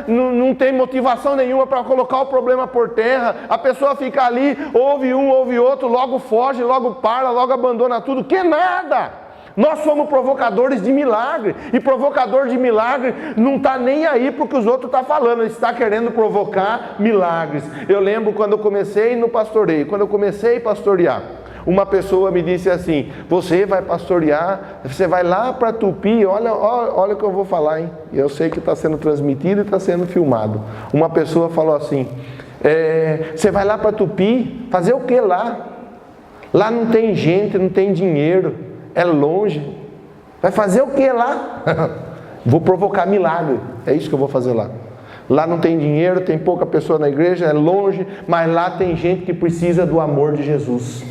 não tem motivação nenhuma para colocar o problema por terra. A pessoa ficar ali, ouve um, ouve outro, logo foge, logo para, logo abandona tudo. Que nada! Nós somos provocadores de milagre, e provocador de milagre não está nem aí para o que os outros estão falando, ele está querendo provocar milagres. Eu lembro quando eu comecei no pastoreio, quando eu comecei a pastorear, uma pessoa me disse assim: você vai pastorear, você vai lá para Tupi, olha o que eu vou falar, hein? Eu sei que está sendo transmitido e está sendo filmado. Uma pessoa falou assim: você vai lá para Tupi, fazer o que lá? Lá não tem gente, não tem dinheiro. É longe. Vai fazer o que lá? Vou provocar milagre. É isso que eu vou fazer lá. Lá não tem dinheiro, tem pouca pessoa na igreja, é longe, mas lá tem gente que precisa do amor de Jesus.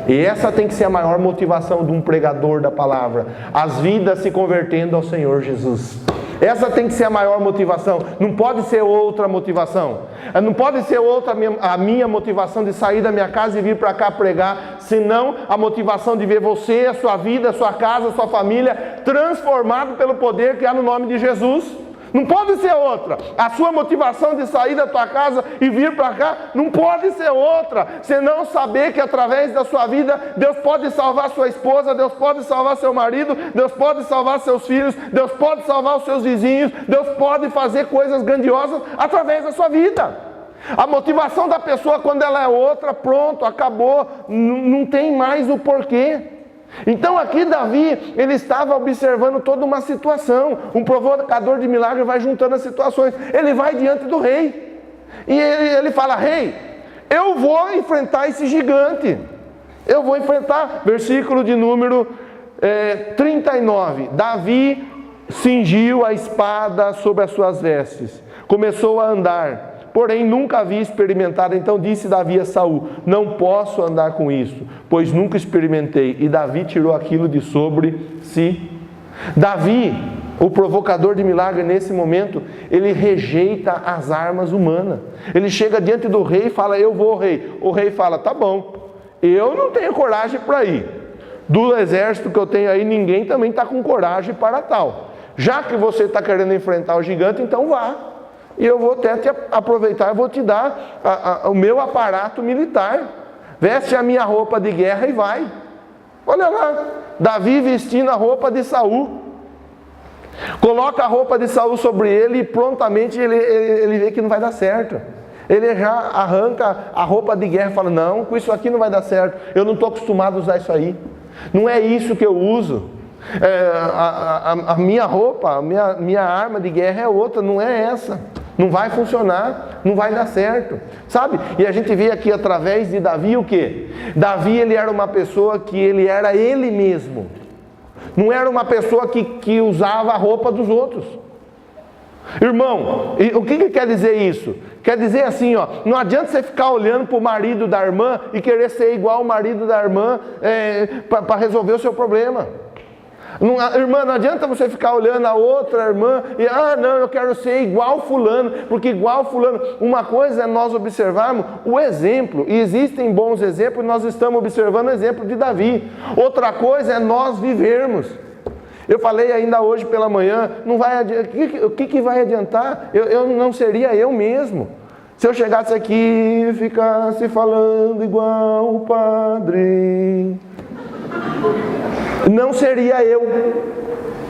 E essa tem que ser a maior motivação de um pregador da palavra. As vidas se convertendo ao Senhor Jesus. Essa tem que ser a maior motivação. Não pode ser outra motivação. Não pode ser outra a minha motivação de sair da minha casa e vir para cá pregar, senão a motivação de ver você, a sua vida, a sua casa, a sua família transformado pelo poder que há no nome de Jesus. Não pode ser outra. A sua motivação de sair da tua casa e vir para cá não pode ser outra, senão saber que através da sua vida Deus pode salvar sua esposa, Deus pode salvar seu marido, Deus pode salvar seus filhos, Deus pode salvar os seus vizinhos, Deus pode fazer coisas grandiosas através da sua vida. A motivação da pessoa, quando ela é outra, pronto, acabou, não tem mais o porquê. Então aqui Davi, ele estava observando toda uma situação. Um provocador de milagre vai juntando as situações. Ele vai diante do rei e ele fala: rei, eu vou enfrentar esse gigante. Eu vou enfrentar. Versículo de número 39. Davi cingiu a espada sobre as suas vestes, começou a andar, porém nunca havia experimentado. Então disse Davi a Saul: não posso andar com isso, pois nunca experimentei. E Davi tirou aquilo de sobre si. Davi, o provocador de milagre, nesse momento, ele rejeita as armas humanas. Ele chega diante do rei e fala: eu vou, rei. O rei fala: tá bom, eu não tenho coragem para ir. Do exército que eu tenho aí, ninguém também está com coragem para tal. Já que você está querendo enfrentar o gigante, então vá. E eu vou até te aproveitar, eu vou te dar o meu aparato militar. Veste a minha roupa de guerra e vai. Olha lá, Davi vestindo a roupa de Saul. Coloca a roupa de Saul sobre ele e prontamente ele vê que não vai dar certo. Ele já arranca a roupa de guerra e fala: não, com isso aqui não vai dar certo. Eu não estou acostumado a usar isso aí. Não é isso que eu uso. A minha roupa, a minha arma de guerra é outra, não é essa. Não vai funcionar, não vai dar certo, sabe? E a gente vê aqui através de Davi o quê? Davi, ele era uma pessoa que ele era ele mesmo. Não era uma pessoa que usava a roupa dos outros. Irmão, o que quer dizer isso? Quer dizer assim, ó, não adianta você ficar olhando para o marido da irmã e querer ser igual ao marido da irmã para resolver o seu problema. Irmã, não adianta você ficar olhando a outra irmã e, não, eu quero ser igual fulano, porque igual fulano. Uma coisa é nós observarmos o exemplo, e existem bons exemplos, nós estamos observando o exemplo de Davi. Outra coisa é nós vivermos. Eu falei ainda hoje pela manhã, não vai o que vai adiantar? Eu não seria eu mesmo. Se eu chegasse aqui e ficasse falando igual o padre, não seria eu.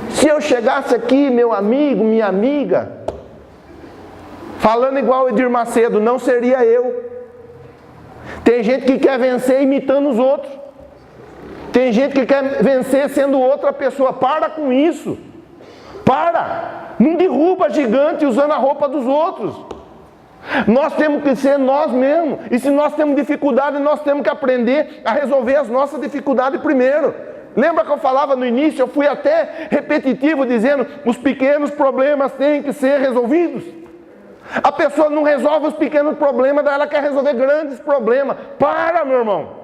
Se eu chegasse aqui, meu amigo, minha amiga, falando igual o Edir Macedo, não seria eu. Tem gente que quer vencer imitando os outros. Tem gente que quer vencer sendo outra pessoa. Para com isso. Para. Não derruba gigante usando a roupa dos outros. Nós temos que ser nós mesmos. E se nós temos dificuldade, nós temos que aprender a resolver as nossas dificuldades primeiro. Lembra que eu falava no início? Eu fui até repetitivo dizendo: os pequenos problemas têm que ser resolvidos. A pessoa não resolve os pequenos problemas, daí ela quer resolver grandes problemas. Para, meu irmão.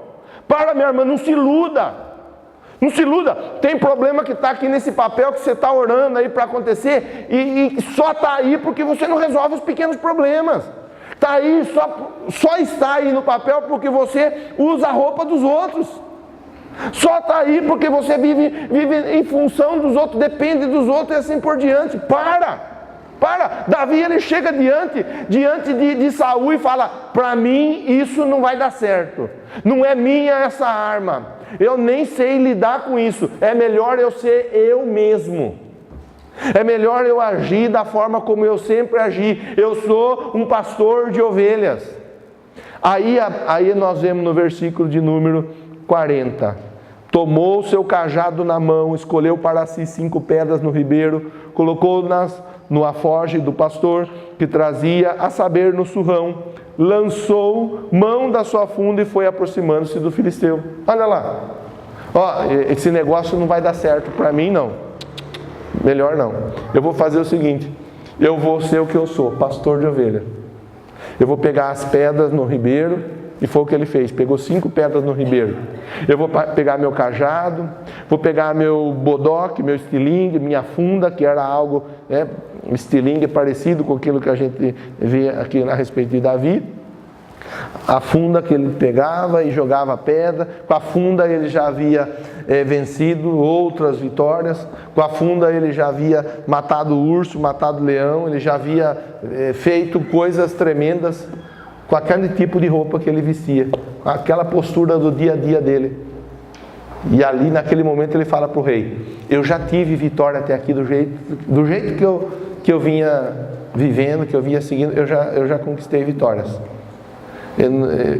Para, minha irmã, não se iluda. Não se iluda, tem problema que está aqui nesse papel que você está orando aí para acontecer e só está aí porque você não resolve os pequenos problemas. Está aí, só está aí no papel porque você usa a roupa dos outros. Só está aí porque você vive em função dos outros, depende dos outros e assim por diante. Para! Davi, ele chega diante de Saul e fala: para mim isso não vai dar certo. Não é minha essa arma. Eu nem sei lidar com isso. É melhor eu ser eu mesmo. É melhor eu agir da forma como eu sempre agi. Eu sou um pastor de ovelhas. Aí nós vemos no versículo de número 40. Tomou o seu cajado na mão, escolheu para si 5 pedras no ribeiro, colocou-nas no afoge do pastor que trazia, a saber, no surrão, lançou mão da sua funda e foi aproximando-se do filisteu. Olha lá, esse negócio não vai dar certo para mim não, melhor não. Eu vou fazer o seguinte, eu vou ser o que eu sou, pastor de ovelha. Eu vou pegar as pedras no ribeiro, e foi o que ele fez, pegou 5 pedras no ribeiro. Eu vou pegar meu cajado, vou pegar meu bodoque, meu estilingue, minha funda, que era algo, estilingue parecido com aquilo que a gente vê aqui a respeito de Davi. A funda que ele pegava e jogava a pedra, com a funda ele já havia vencido outras vitórias, com a funda ele já havia matado o urso, matado o leão, ele já havia feito coisas tremendas, com aquele tipo de roupa que ele vestia, com aquela postura do dia a dia dele. E ali naquele momento ele fala para o rei: eu já tive vitória até aqui do jeito que eu vinha vivendo, que eu vinha seguindo, eu já conquistei vitórias.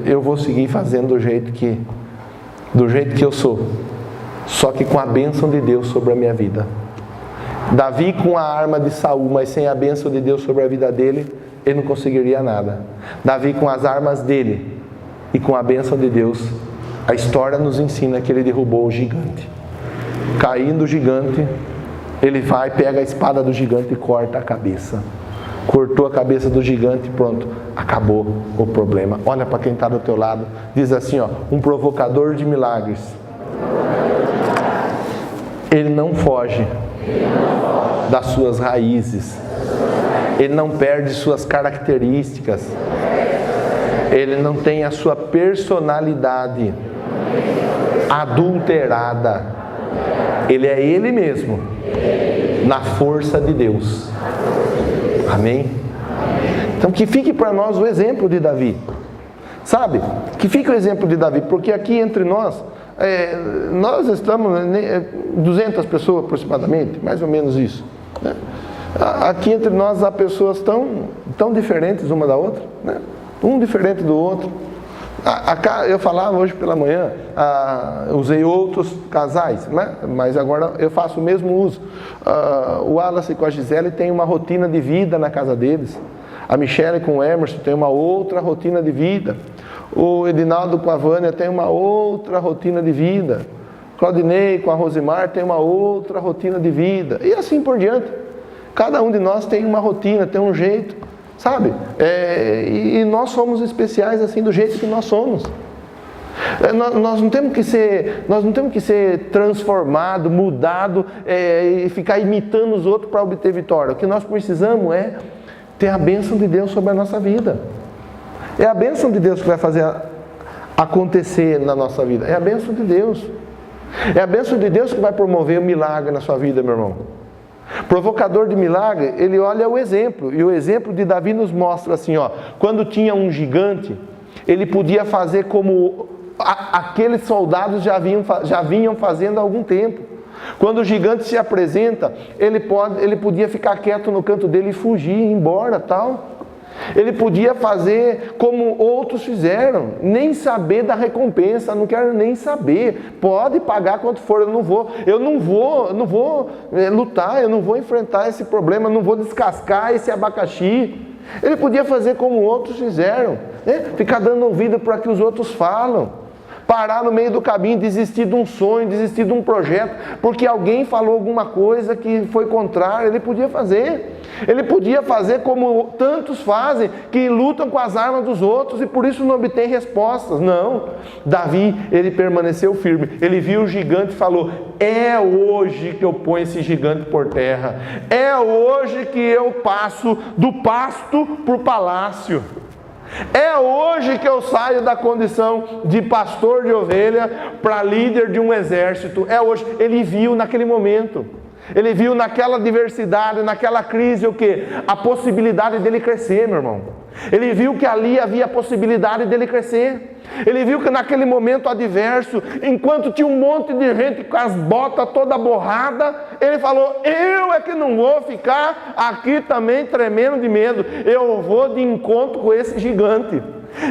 Eu vou seguir fazendo do jeito que eu sou, só que com a bênção de Deus sobre a minha vida. Davi com a arma de Saul, mas sem a bênção de Deus sobre a vida dele, ele não conseguiria nada. Davi com as armas dele e com a bênção de Deus, a história nos ensina que ele derrubou o gigante. Caindo o gigante, ele vai, pega a espada do gigante e corta a cabeça. Cortou a cabeça do gigante, pronto, acabou o problema. Olha para quem está do teu lado, diz assim, um provocador de milagres. Ele não foge das suas raízes. Ele não perde suas características. Ele não tem a sua personalidade adulterada. Ele é ele mesmo, na força de Deus. Amém? Então que fique para nós o exemplo de Davi. Sabe? Que fique o exemplo de Davi, porque aqui entre nós, nós estamos 200 pessoas aproximadamente, mais ou menos isso, né? Aqui entre nós há pessoas tão diferentes uma da outra, né? Um diferente do outro. Eu falava hoje pela manhã, usei outros casais, né? Mas agora eu faço o mesmo uso. O Wallace com a Gisele tem uma rotina de vida na casa deles. A Michele com o Emerson tem uma outra rotina de vida. O Edinaldo com a Vânia tem uma outra rotina de vida. Claudinei com a Rosimar tem uma outra rotina de vida. E assim por diante. Cada um de nós tem uma rotina, tem um jeito, sabe? E nós somos especiais assim do jeito que nós somos. Nós não temos que ser transformado, mudado e ficar imitando os outros para obter vitória. O que nós precisamos é ter a bênção de Deus sobre a nossa vida. É a bênção de Deus que vai fazer acontecer na nossa vida. É a bênção de Deus. É a bênção de Deus que vai promover o milagre na sua vida, meu irmão. Provocador de milagre, ele olha o exemplo. E o exemplo de Davi nos mostra assim, quando tinha um gigante, ele podia fazer como aqueles soldados já vinham fazendo há algum tempo. Quando o gigante se apresenta, ele podia ficar quieto no canto dele e fugir, ir embora, tal. Ele podia fazer como outros fizeram, nem saber da recompensa, não quero nem saber, pode pagar quanto for, eu não vou lutar, eu não vou enfrentar esse problema, eu não vou descascar esse abacaxi. Ele podia fazer como outros fizeram, né? Ficar dando ouvido para que os outros falam. parar no meio do caminho, desistir de um sonho, desistir de um projeto, porque alguém falou alguma coisa que foi contrária. Ele podia fazer. Ele podia fazer como tantos fazem, que lutam com as armas dos outros e por isso não obtém respostas. Não. Davi, ele permaneceu firme. Ele viu o gigante e falou: é hoje que eu ponho esse gigante por terra. É hoje que eu passo do pasto para o palácio. É hoje que eu saio da condição de pastor de ovelha para líder de um exército. É hoje. Ele viu naquele momento. Ele viu naquela adversidade, naquela crise, o quê? A possibilidade dele crescer, meu irmão. Ele viu que ali havia a possibilidade dele crescer. Ele viu que naquele momento adverso, enquanto tinha um monte de gente com as botas toda borrada, ele falou: eu é que não vou ficar aqui também tremendo de medo. Eu vou de encontro com esse gigante.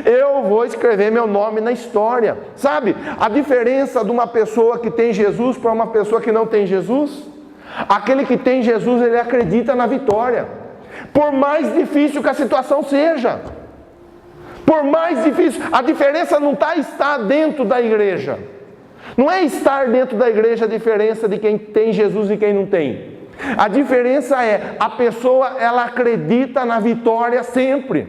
Eu vou escrever meu nome na história. Sabe, a diferença de uma pessoa que tem Jesus para uma pessoa que não tem Jesus? Aquele que tem Jesus, ele acredita na vitória. Por mais difícil que a situação seja. Por mais difícil. A diferença não está estar dentro da igreja. Não é estar dentro da igreja a diferença de quem tem Jesus e quem não tem. A diferença é, a pessoa, ela acredita na vitória sempre.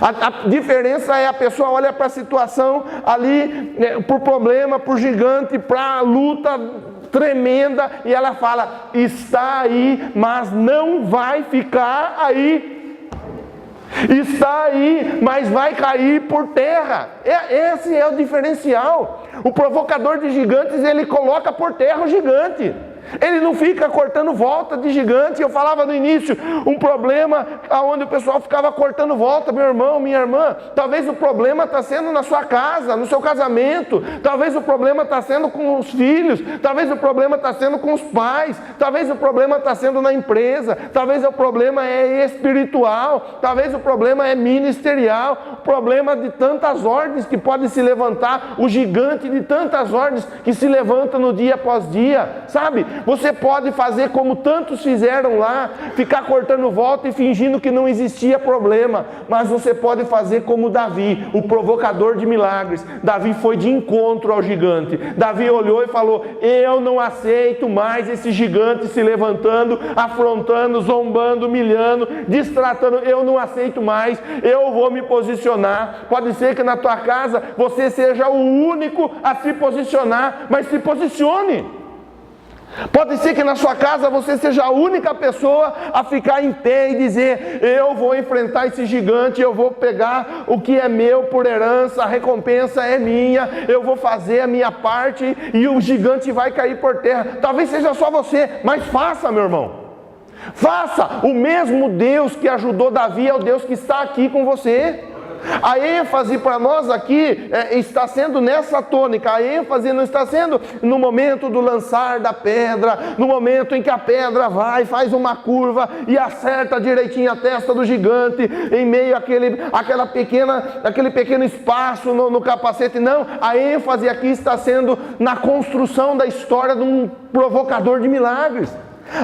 A diferença é, a pessoa olha para a situação ali, por problema, por gigante, para a luta tremenda, e ela fala: está aí, mas não vai ficar aí. Está aí, mas vai cair por terra. Esse é o diferencial. O provocador de gigantes, ele coloca por terra o gigante. Ele não fica cortando volta de gigante. Eu falava no início, um problema onde o pessoal ficava cortando volta. Meu irmão, minha irmã, talvez o problema está sendo na sua casa, no seu casamento. Talvez o problema está sendo com os filhos. Talvez o problema está sendo com os pais. Talvez o problema está sendo na empresa. Talvez o problema é espiritual. Talvez o problema é ministerial. O problema de tantas ordens que podem se levantar. O gigante de tantas ordens que se levanta no dia após dia. Sabe? Você pode fazer como tantos fizeram lá, ficar cortando volta e fingindo que não existia problema, mas você pode fazer como Davi, o provocador de milagres. Davi foi de encontro ao gigante. Davi olhou e falou: eu não aceito mais esse gigante se levantando, afrontando, zombando, humilhando, destratando. Eu não aceito mais, eu vou me posicionar. Pode ser que na tua casa você seja o único a se posicionar, mas se posicione. Pode ser que na sua casa você seja a única pessoa a ficar em pé e dizer: eu vou enfrentar esse gigante, eu vou pegar o que é meu por herança, a recompensa é minha, eu vou fazer a minha parte e o gigante vai cair por terra. Talvez seja só você, mas faça, meu irmão. Faça. O mesmo Deus que ajudou Davi é o Deus que está aqui com você. A ênfase para nós aqui está sendo nessa tônica. A ênfase não está sendo no momento do lançar da pedra, no momento em que a pedra vai, faz uma curva e acerta direitinho a testa do gigante, em meio àquele pequeno espaço no capacete. Não, a ênfase aqui está sendo na construção da história de um provocador de milagres.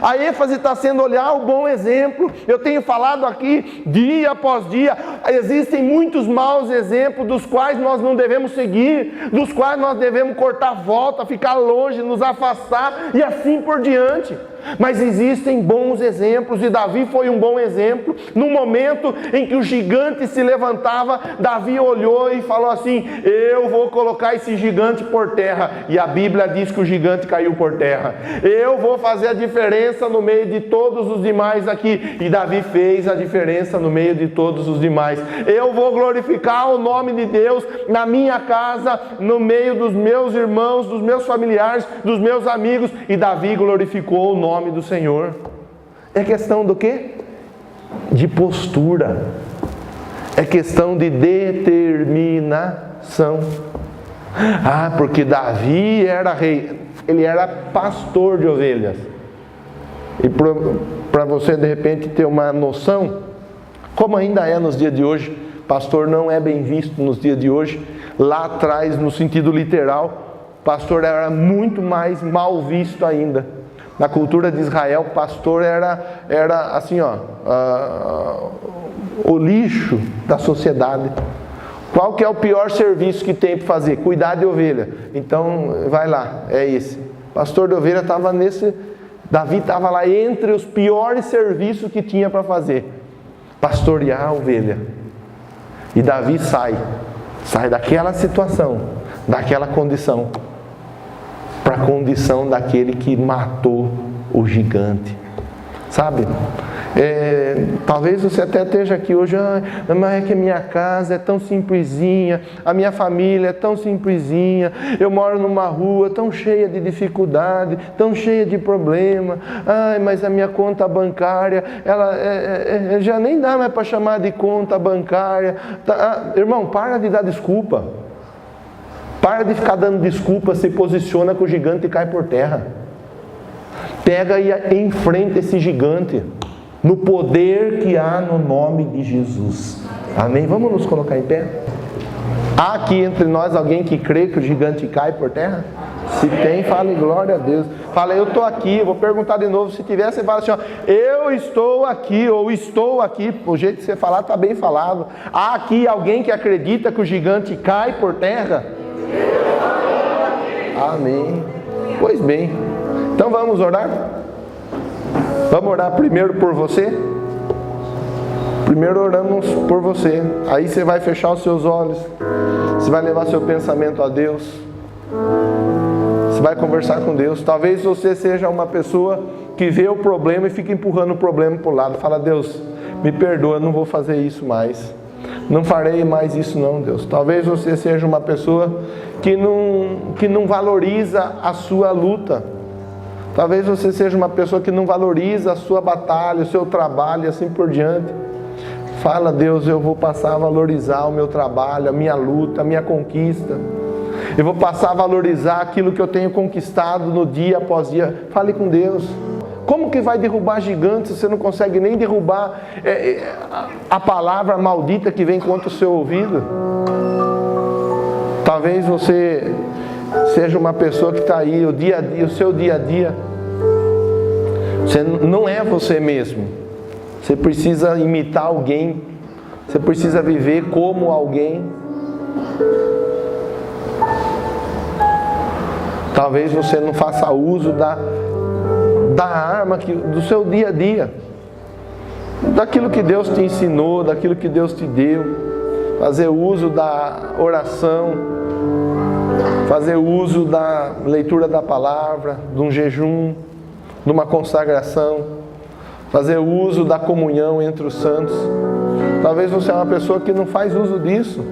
A ênfase está sendo olhar o bom exemplo. Eu tenho falado aqui dia após dia, existem muitos maus exemplos dos quais nós não devemos seguir, dos quais nós devemos cortar volta, ficar longe, nos afastar e assim por diante. Mas existem bons exemplos, e Davi foi um bom exemplo. No momento em que o gigante se levantava, Davi olhou e falou assim: eu vou colocar esse gigante por terra. E a Bíblia diz que o gigante caiu por terra. Eu vou fazer a diferença no meio de todos os demais aqui. E Davi fez a diferença no meio de todos os demais. Eu vou glorificar o nome de Deus na minha casa, no meio dos meus irmãos, dos meus familiares, dos meus amigos. E Davi glorificou o nome do Senhor. É questão do quê? De postura. É questão de determinação. Porque Davi era rei, ele era pastor de ovelhas. E para você de repente ter uma noção, como ainda é nos dias de hoje, pastor não é bem visto nos dias de hoje. Lá atrás, no sentido literal, pastor era muito mais mal visto ainda. Na cultura de Israel, pastor era assim, o lixo da sociedade. Qual que é o pior serviço que tem para fazer? Cuidar de ovelha. Então, vai lá, é esse. Pastor de ovelha estava nesse... Davi estava lá entre os piores serviços que tinha para fazer. Pastorear a ovelha. E Davi sai daquela situação, daquela condição, para a condição daquele que matou o gigante. Sabe? Talvez você até esteja aqui hoje, mas é que a minha casa é tão simplesinha, a minha família é tão simplesinha, eu moro numa rua tão cheia de dificuldade, tão cheia de problema, mas a minha conta bancária, ela já nem dá mais para chamar de conta bancária. Irmão, para de dar desculpa, para de ficar dando desculpa, se posiciona que o gigante cai por terra. Pega e enfrenta esse gigante, no poder que há no nome de Jesus. Amém? Vamos nos colocar em pé? Há aqui entre nós alguém que crê que o gigante cai por terra? Se tem, fale glória a Deus. Fala, eu estou aqui. Eu vou perguntar de novo. Se tiver, você fala assim, eu estou aqui, ou estou aqui. O jeito de você falar está bem falado. Há aqui alguém que acredita que o gigante cai por terra? Amém. Pois bem. Então vamos orar? Vamos orar primeiro por você? Primeiro oramos por você. Aí você vai fechar os seus olhos. Você vai levar seu pensamento a Deus. Você vai conversar com Deus. Talvez você seja uma pessoa que vê o problema e fica empurrando o problema para o lado. Fala, Deus, me perdoa, eu não vou fazer isso mais. Não farei mais isso não, Deus. Talvez você seja uma pessoa que não valoriza a sua luta. Talvez você seja uma pessoa que não valoriza a sua batalha, o seu trabalho e assim por diante. Fala, Deus, eu vou passar a valorizar o meu trabalho, a minha luta, a minha conquista. Eu vou passar a valorizar aquilo que eu tenho conquistado no dia após dia. Fale com Deus. Como que vai derrubar gigantes se você não consegue nem derrubar a palavra maldita que vem contra o seu ouvido? Talvez você seja uma pessoa que está aí, o dia a dia, o seu dia a dia. Você não é você mesmo. Você precisa imitar alguém. Você precisa viver como alguém. Talvez você não faça uso da arma do seu dia a dia. Daquilo que Deus te ensinou, daquilo que Deus te deu. Fazer uso da oração. Fazer uso da leitura da palavra, de um jejum, de uma consagração. Fazer uso da comunhão entre os santos. Talvez você é uma pessoa que não faz uso disso.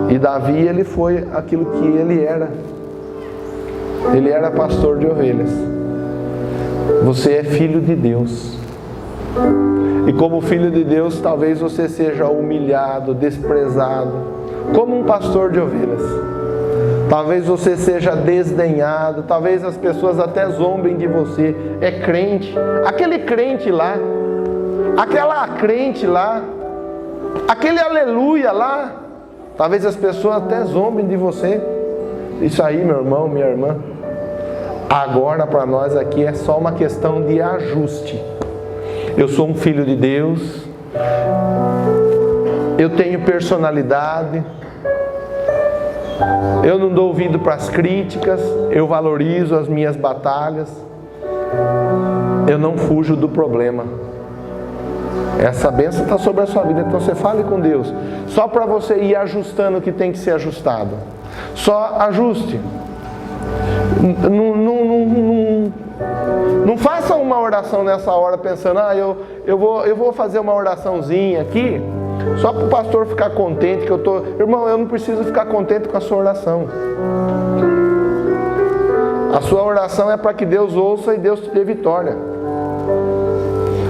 E Davi, ele foi aquilo que ele era. Ele era pastor de ovelhas. Você é filho de Deus. E como filho de Deus, talvez você seja humilhado, desprezado, como um pastor de ovelhas. Talvez você seja desdenhado, talvez as pessoas até zombem de você. É crente, aquele crente lá, aquela crente lá, aquele aleluia lá. Talvez as pessoas até zombem de você. Isso aí, meu irmão, minha irmã. Agora para nós aqui é só uma questão de ajuste. Eu sou um filho de Deus. Eu tenho personalidade. Eu não dou ouvido para as críticas. Eu valorizo as minhas batalhas. Eu não fujo do problema. Essa bênção está sobre a sua vida. Então você fale com Deus. Só para você ir ajustando o que tem que ser ajustado. Só ajuste. Não faça uma oração nessa hora pensando, eu vou fazer uma oraçãozinha aqui, só para o pastor ficar contente que eu estou... Irmão, eu não preciso ficar contente com a sua oração. A sua oração é para que Deus ouça e Deus te dê vitória.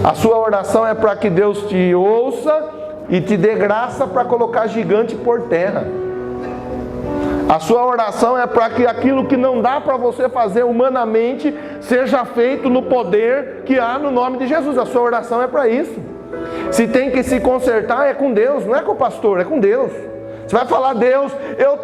A sua oração é para que Deus te ouça e te dê graça para colocar gigante por terra. A sua oração é para que aquilo que não dá para você fazer humanamente seja feito no poder que há no nome de Jesus. A sua oração é para isso. Se tem que se consertar, é com Deus, não é com o pastor, é com Deus. Você vai falar: Deus,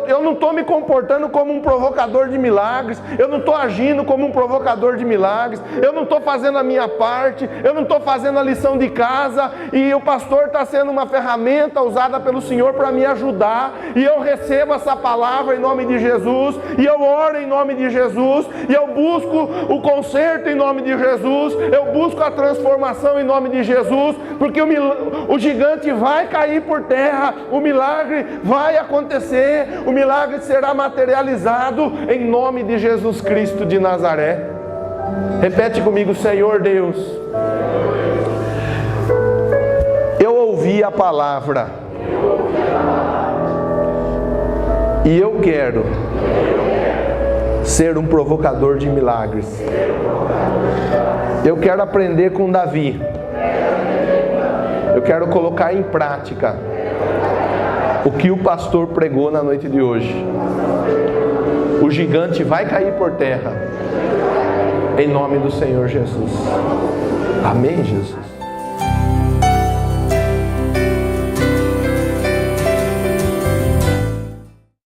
eu não estou me comportando como um provocador de milagres, eu não estou agindo como um provocador de milagres, eu não estou fazendo a minha parte, eu não estou fazendo a lição de casa, e o pastor está sendo uma ferramenta usada pelo Senhor para me ajudar, e eu recebo essa palavra em nome de Jesus, e eu oro em nome de Jesus, e eu busco o conserto em nome de Jesus, eu busco a transformação em nome de Jesus, porque o gigante vai cair por terra, o milagre vai acontecer, o milagre será materializado em nome de Jesus Cristo de Nazaré. Repete comigo: Senhor Deus, eu ouvi a palavra e eu quero ser um provocador de milagres. Eu quero aprender com Davi. Eu quero colocar em prática o que o pastor pregou na noite de hoje. O gigante vai cair por terra, em nome do Senhor Jesus. Amém, Jesus?